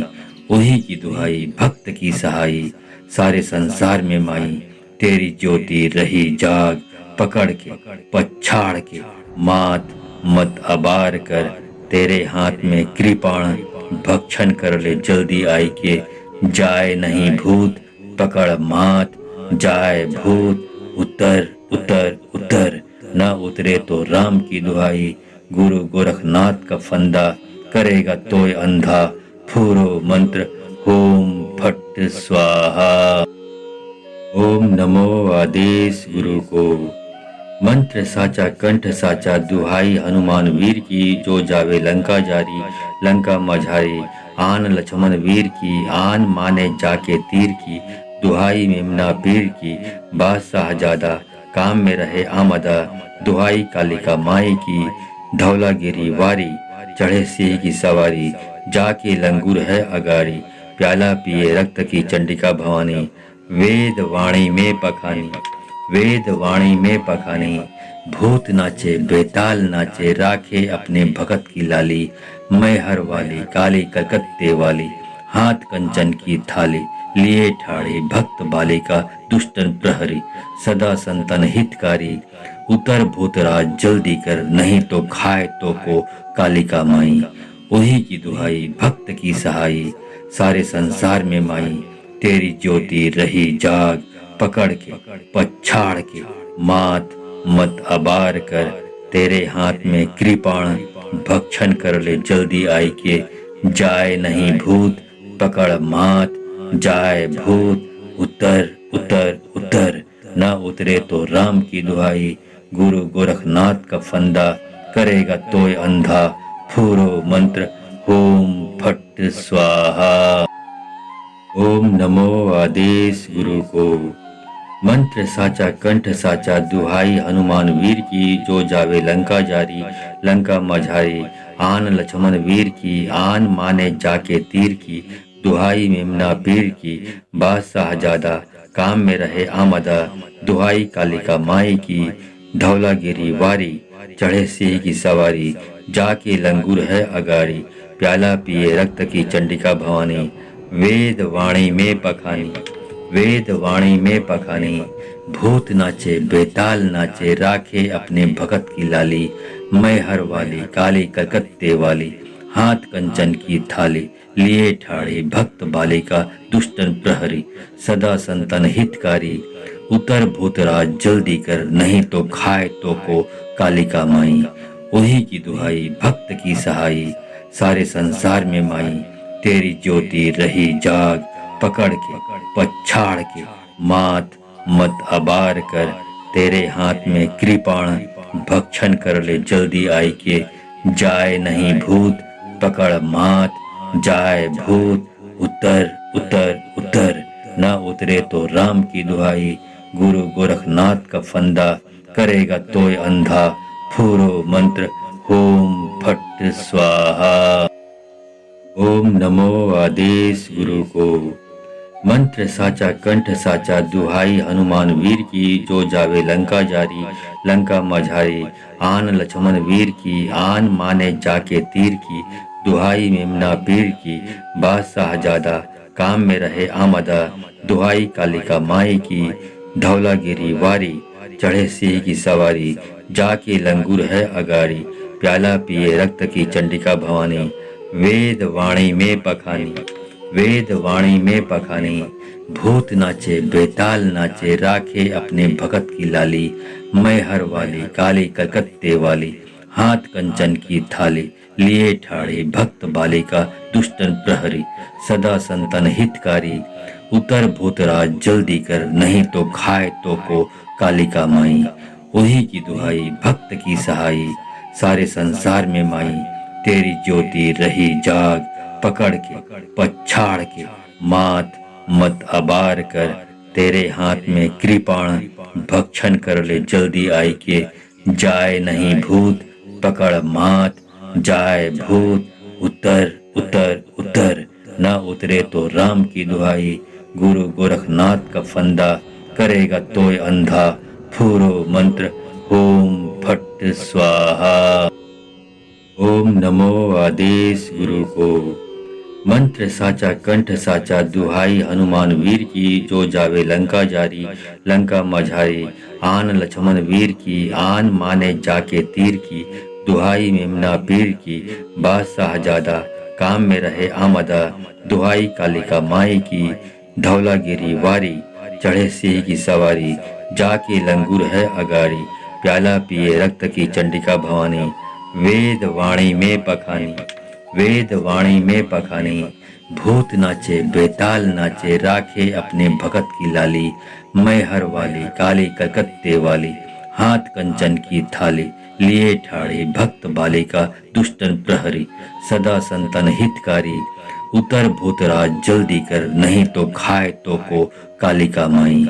उही की दुहाई भक्त की सहाई, सारे संसार में माई। तेरी ज्योति रही जाग, पकड़ के पछाड़ के मात मत अबार कर। तेरे हाथ में कृपाण, भक्षण कर ले जल्दी आई के। जाए नहीं भूत पकड़ मात, जाए भूत उतर उतर उतर। न उतरे तो राम की दुहाई, गुरु गोरखनाथ का फंदा करेगा तोय अंधा। फूरो मंत्र ओम फट स्वाहा। ओम नमो आदेश गुरु को। मंत्र साचा कंठ साचा दुहाई हनुमान वीर की, जो जावे लंका जारी लंका मझारी। आन लक्ष्मण वीर की, आन माने जाके तीर की। दुहाई मेमना पीर की, बादशाह ज्यादा काम में रहे आमदा। दुहाई कालिका माई की, धौलागिरी वारी। चढ़े सिंह की सवारी, जाके लंगूर है अगाड़ी। प्याला पिए रक्त की चंडिका भवानी, वेद वाणी में पखानी। वेद वाणी में पखानी, भूत नाचे बेताल नाचे, राखे अपने भगत की लाली। मैहर वाली काली कलकत्ते वाली, हाथ कंचन की थाली। लिए ठाड़े भक्त बालिका, दुष्टन प्रहरी। सदा संतन हितकारी, उतर भूतराज जल्दी कर। नहीं तो खाए तो को कालिका माई। उही की दुहाई भक्त की सहाई, सारे संसार में माई। तेरी ज्योति रही जाग, पकड़ के पछाड़ के मात मत अबार कर। तेरे हाथ में कृपाण, भक्षण कर ले जल्दी आई के। जाए नहीं भूत पकड़ मात, जाए भूत उतर उतर उतर। न उतरे तो राम की दुहाई, गुरु गोरखनाथ का फंदा करेगा तोय अंधा। फूरो मंत्र ओम फट स्वाहा। ओम नमो आदेश गुरु को। मंत्र साचा कंठ साचा दुहाई हनुमान वीर की, जो जावे लंका जारी लंका मझारी। आन लक्ष्मण वीर की, आन माने जाके तीर की। दुहाई मेमना पीर की, बादशाह ज्यादा काम में रहे आमदा। दुहाई कालिका माई की, धौलागिरी वारी। चढ़े सिंह की सवारी, जाके लंगूर है अगाड़ी। प्याला पिए रक्त की चंडिका भवानी, वेद वाणी में पखानी। वेद वाणी में पखानी, भूत नाचे बेताल नाचे, राखे अपने भगत की लाली। मैहर वाली काली कलकत्ते वाली, हाथ कंचन की थाली। लिए ठाड़े भक्त बालिका, दुष्टन प्रहरी। सदा संतन हितकारी, उतर भूतराज जल्दी कर। नहीं तो खाए तो को कालिका माई। उही की दुहाई भक्त की सहाई, सारे संसार में माई। तेरी ज्योति रही जाग, पकड़ के पछाड़ के मात मत अबार कर। तेरे हाथ में कृपाण, भक्षण कर ले जल्दी आई के। जाए नहीं भूत पकड़ मात, जाए भूत उतर उतर उतर। न उतरे तो राम की दुहाई, गुरु गोरखनाथ का फंदा करेगा तोय अंधा। फूरो मंत्र ओम फट स्वाहा। ओम नमो आदेश गुरु को। मंत्र साचा कंठ साचा दुहाई हनुमान वीर की, जो जावे लंका जारी लंका मझारी। आन लक्ष्मण वीर की, आन माने जाके तीर की। दुहाई मेमना पीर की, बादशाह ज्यादा काम में रहे आमदा। दुहाई कालिका माई की, धौलागिरी वारी। चढ़े सिंह की सवारी, जाके लंगूर है अगाड़ी। प्याला पिए रक्त की चंडिका भवानी, वेद वाणी में पखानी, वेद वाणी में पखानी, भूत नाचे बेताल नाचे, राखे अपने भगत की लाली, मैहर वाली काली कलकत्ते वाली, हाथ कंचन की थाली, लिए ठाड़े भक्त बालिका दुष्टन प्रहरी, सदा संतन हितकारी, उतर भूतराज जल्दी कर, नहीं तो खाए तो को कालिका माई। वही की दुहाई भक्त की सहाई, सारे संसार में माई, तेरी ज्योति रही जाग, पकड़ के पछाड़ के मात मत अबार कर, तेरे हाथ में कृपाण भक्षण कर ले जल्दी आई के, जाए नहीं भूत पकड़ मात, जाए भूत उतर उतर उतर, न उतरे तो राम की दुहाई, गुरु गोरखनाथ का फंदा, करेगा तोय अंधा, फूरो मंत्र ओम फट स्वाहा। ओम नमो आदेश गुरु को। मंत्र साचा कंठ साचा, दुहाई हनुमान वीर की, जो जावे लंका जारी, लंका मझारी, आन लक्ष्मण वीर की, आन माने जाके तीर की, दुहाई मेमना पीर की, बादशाह जादा काम में रहे आमदा, दुहाई कालिका माई की, धौलागिरी वारी, चढ़े सिंह की सवारी, जाके लंगूर है अगारी, प्याला पिए रक्त की चंडिका भवानी, वेद वाणी में पखानी, वेद वाणी में पखानी, भूत नाचे बेताल नाचे, राखे अपने भगत की लाली, मैहर वाली काली कलकत्ते वाली, हाथ कंचन की थाली, लिए ठाड़े भक्त बालिका दुष्टन प्रहरी, सदा संतन हितकारी, उतर भूतराज जल्दी कर, नहीं तो खाए तो को कालिका माई।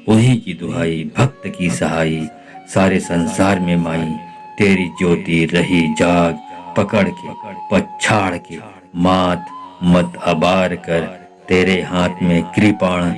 वही की दुहाई भक्त की सहाई, सारे संसार में माई, तेरी ज्योति रही जाग, पकड़ के पछाड़ के मात मत अबार कर, तेरे हाथ में कृपाण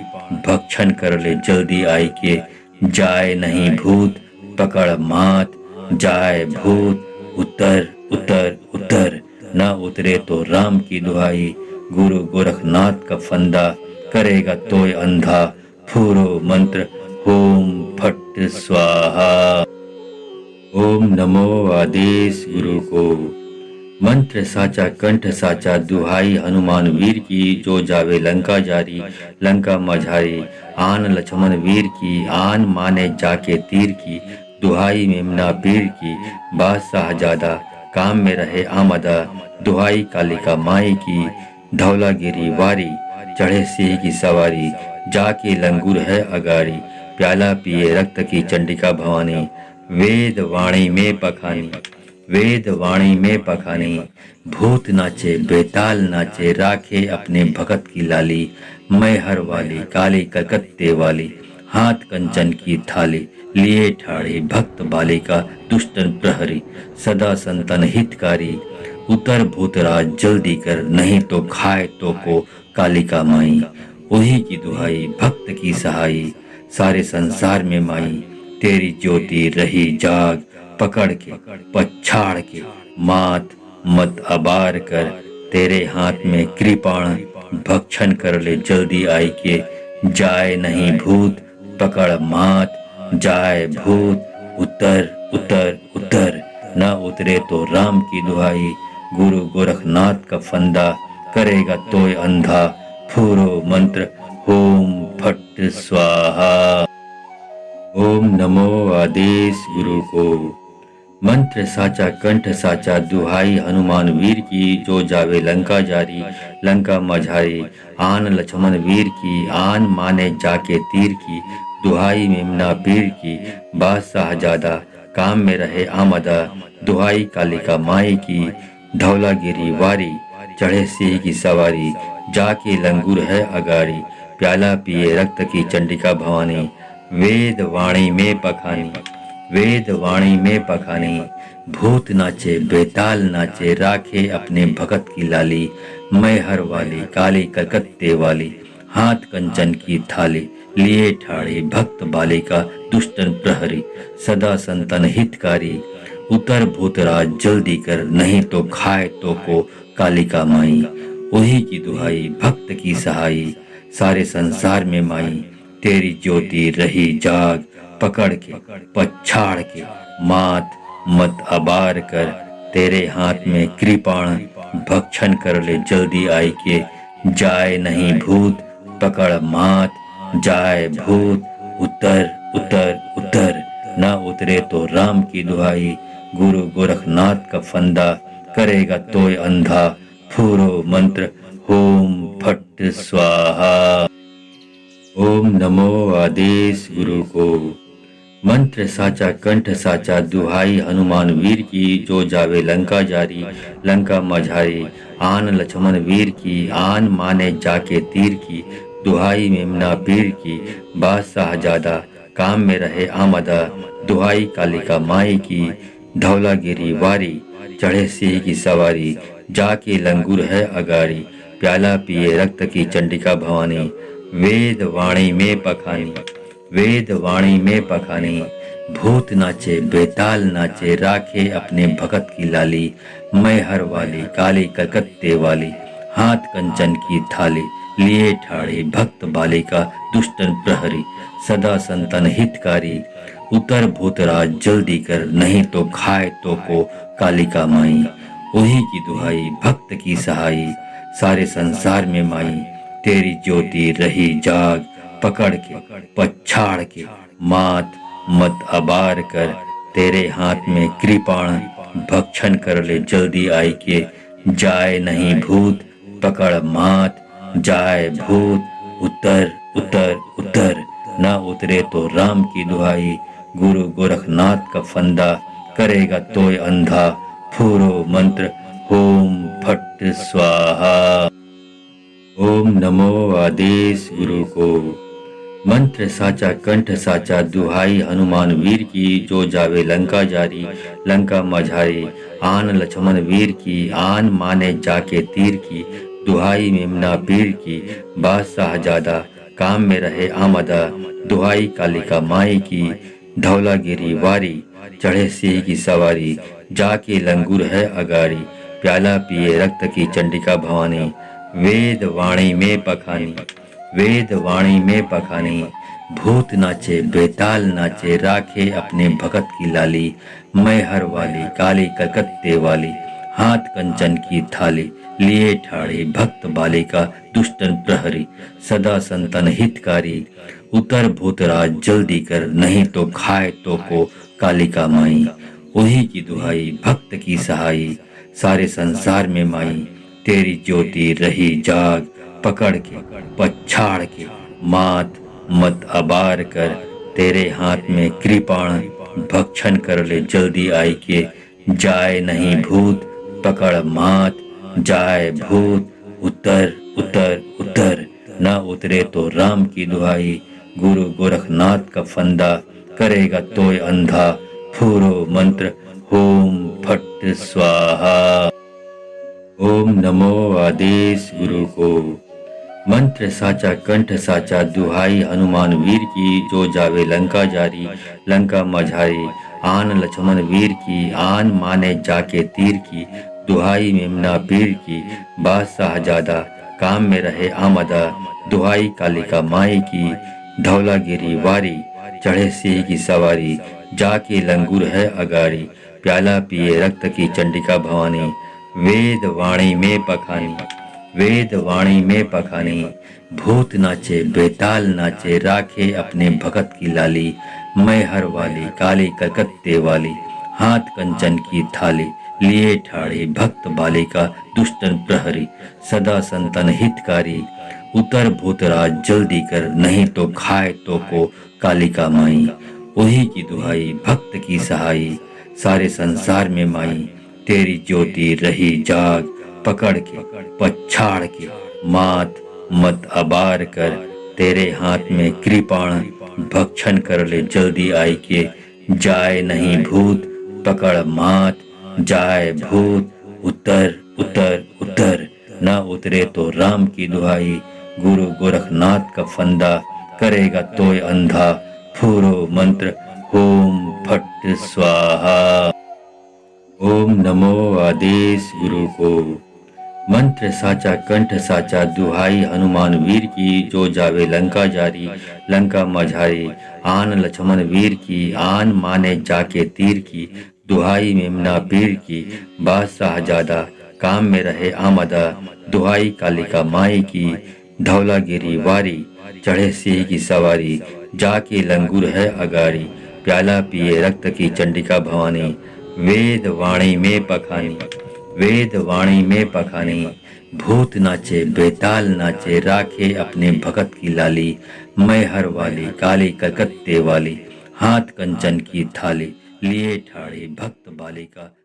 भक्षण कर ले जल्दी आई के, जाए नहीं भूत पकड़ मात, जाए भूत उतर उतर उतर, न उतरे तो राम की दुहाई, गुरु गोरखनाथ का फंदा, करेगा तोय अंधा, फूरो मंत्र ओम फट स्वाहा। ओम नमो आदेश गुरु को। मंत्र साचा कंठ साचा, दुहाई हनुमान वीर की, जो जावे लंका जारी, लंका मझारी, आन लक्ष्मण वीर की, आन माने जाके तीर की, दुहाई मेमना पीर की, बादशाह जादा काम में रहे आमदा, दुहाई कालिका माई की, धौलागिरी वारी, चढ़े सिंह की सवारी, जाके लंगूर है अगारी, प्याला पिए रक्त की चंडिका भवानी, वेद वाणी में पखानी, वेद वाणी में पखानी, भूत नाचे बेताल नाचे, राखे अपने भगत की लाली, मैहर वाली काली कलकत्ते वाली, हाथ कंचन की थाली, लिए ठाड़े भक्त बालिका दुष्टन प्रहरी, सदा संतन हितकारी, उतर भूतराज जल्दी कर, नहीं तो खाए तो को कालिका माई। वही की दुहाई भक्त की सहाई, सारे संसार में माई, तेरी ज्योति रही जाग, पकड़ के पछाड़ के मात मत अबार कर, तेरे हाथ में कृपाण भक्षण कर ले जल्दी आई के, जाए नहीं भूत पकड़ मात, जाए भूत उतर उतर उतर, न उतरे तो राम की दुहाई, गुरु गोरखनाथ का फंदा, करेगा तोय अंधा, फूरो मंत्र ओम फट स्वाहा। ओम नमो आदेश गुरु को। मंत्र साचा कंठ साचा, दुहाई हनुमान वीर की, जो जावे लंका जारी, लंका मझारी, आन लक्ष्मण वीर की, आन माने जाके तीर की, दुहाई मेमना पीर की, बादशाह जादा काम में रहे आमदा, दुहाई कालिका माई की, धौलागिरी वारी, चढ़े सिंह की सवारी, जाके लंगूर है अगारी, प्याला पिए रक्त की चंडिका भवानी, वेद वाणी में पखानी, वेद वाणी में पखानी, भूत नाचे बेताल नाचे, राखे अपने भगत की लाली, मैहर वाली काली कलकत्ते वाली, हाथ कंचन की थाली, लिए ठाड़े भक्त बालिका दुष्टन प्रहरी, सदा संतन हितकारी, उतर भूतराज जल्दी कर, नहीं तो खाए तो को कालिका माई। वही की दुहाई भक्त की सहाई, सारे संसार में माई, तेरी ज्योति रही जाग, पकड़ के पछाड़ के मात मत अबार कर, तेरे हाथ में कृपाण भक्षण कर ले जल्दी आई के जाए नहीं भूत पकड़ मात जाए भूत उतर उतर उतर न उतरे तो राम की दुहाई गुरु गोरखनाथ का फंदा करेगा तोय अंधा फूरो मंत्र ओम फट स्वाहा। ओम नमो आदेश गुरु को। मंत्र साचा कंठ साचा दुहाई हनुमान वीर की जो जावे लंका जारी लंका मझारी आन लक्ष्मण वीर की आन माने जाके तीर की दुहाई मेमना पीर की बादशाह ज्यादा काम में रहे आमदा दुहाई कालिका माई की धौलागिरी वारी चढ़े सिंह की सवारी जाके लंगूर है अगारी प्याला पिए रक्त की चंडिका भवानी वेद वाणी में पखानी वेद वाणी में पखानी भूत नाचे बेताल नाचे राखे अपने भगत की लाली मैहर वाली काली कलकत्ते वाली हाथ कंचन की थाली लिए ठाड़े भक्त बालिका दुष्टन प्रहरी सदा संतन हितकारी उतर भूतराज जल्दी कर नहीं तो खाए तो को कालिका माई वही की दुहाई भक्त की सहाई सारे संसार में माई तेरी ज्योति रही जाग पकड़ के पछाड़ के मात मत अबार कर तेरे हाथ में कृपाण भक्षण कर ले जल्दी आई के जाए नहीं भूत पकड़ मात जाए भूत उतर उतर उतर न उतरे तो राम की दुहाई गुरु गोरखनाथ का फंदा करेगा तोय अंधा फूरो मंत्र ओम फट स्वाहा। ओम नमो आदेश गुरु को। मंत्र साचा कंठ साचा दुहाई हनुमान वीर की जो जावे लंका जारी लंका मझारी आन लक्ष्मण वीर की आन माने जाके तीर की दुहाई मेमना पीर की बादशाह ज्यादा काम में रहे आमदा दुहाई कालिका माई की धौलागिरी वारी चढ़े सिंह की सवारी जाके लंगूर है अगारी प्याला पिए रक्त की चंडिका भवानी वेद वाणी में पखानी वेद वाणी में पखानी भूत नाचे बेताल नाचे राखे अपने भगत की लाली मैहर वाली काली कलकत्ते वाली हाथ कंचन की थाली लिए ठाड़े भक्त बालिका दुष्टन प्रहरी सदा संतन हितकारी उतर भूतराज जल्दी कर नहीं तो खाए तो को कालिका माई वही की दुहाई भक्त की सहाई सारे संसार में माई तेरी ज्योति रही जाग पकड़ के पछाड़ के मात मत अबार कर तेरे हाथ में कृपाण भक्षण कर ले जल्दी आई के जाए नहीं भूत पकड़ मात जाए भूत उतर उतर उतर न उतरे तो राम की दुहाई गुरु गोरखनाथ का फंदा करेगा तोय अंधा फूरो मंत्र ओम फट स्वाहा। ओम नमो आदेश गुरु को। मंत्र साचा कंठ साचा दुहाई हनुमान वीर की जो जावे लंका जारी लंका मझारी आन लक्ष्मण वीर की आन माने जाके तीर की दुहाई मेमना पीर की बादशाह ज्यादा काम में रहे आमदा दुहाई कालिका माई की धौलागिरी वारी चढ़े सिंह की सवारी जाके लंगूर है अगारी प्याला पिए रक्त की चंडिका भवानी वेद वाणी में पखानी वेद वाणी में पखानी भूत नाचे बेताल नाचे राखे अपने भगत की लाली मैहर वाली काली कलकत्ते वाली हाथ कंचन की थाली लिए ठाड़े भक्त बालिका दुष्टन प्रहरी सदा संतन हितकारी उतर भूतराज जल्दी कर नहीं तो खाए तो को कालिका माई वही की दुहाई भक्त की सहाई सारे संसार में माई तेरी ज्योति रही जाग पकड़ के पछाड़ के मात मत अबार कर तेरे हाथ में कृपाण भक्षण कर ले जल्दी आई के जाए नहीं भूत पकड़ मात जाए भूत उतर उतर उतर न उतरे तो राम की दुहाई गुरु गोरखनाथ का फंदा करेगा तोय अंधा फूरो मंत्र ओम फट स्वाहा। ओम नमो आदेश गुरु को। मंत्र साचा कंठ साचा दुहाई हनुमान वीर की जो जावे लंका जारी लंका मझारी आन लक्ष्मण वीर की आन माने जाके तीर की दुहाई मेमना पीर की, बादशाह ज्यादा काम में रहे आमदा, दुहाई कालिका माई की, धौलागिरी वारी, चढ़े सिंह की सवारी, जाके लंगूर है अगारी, प्याला पिए रक्त की चंडिका भवानी, वेद वाणी में पखानी, वेद वाणी में पखानी, भूत नाचे बेताल नाचे, राखे अपने भगत की लाली, मैहर वाली काली कलकत्ते वाली, हाथ कंचन की थाली, लिए ठाड़े भक्त बालिका।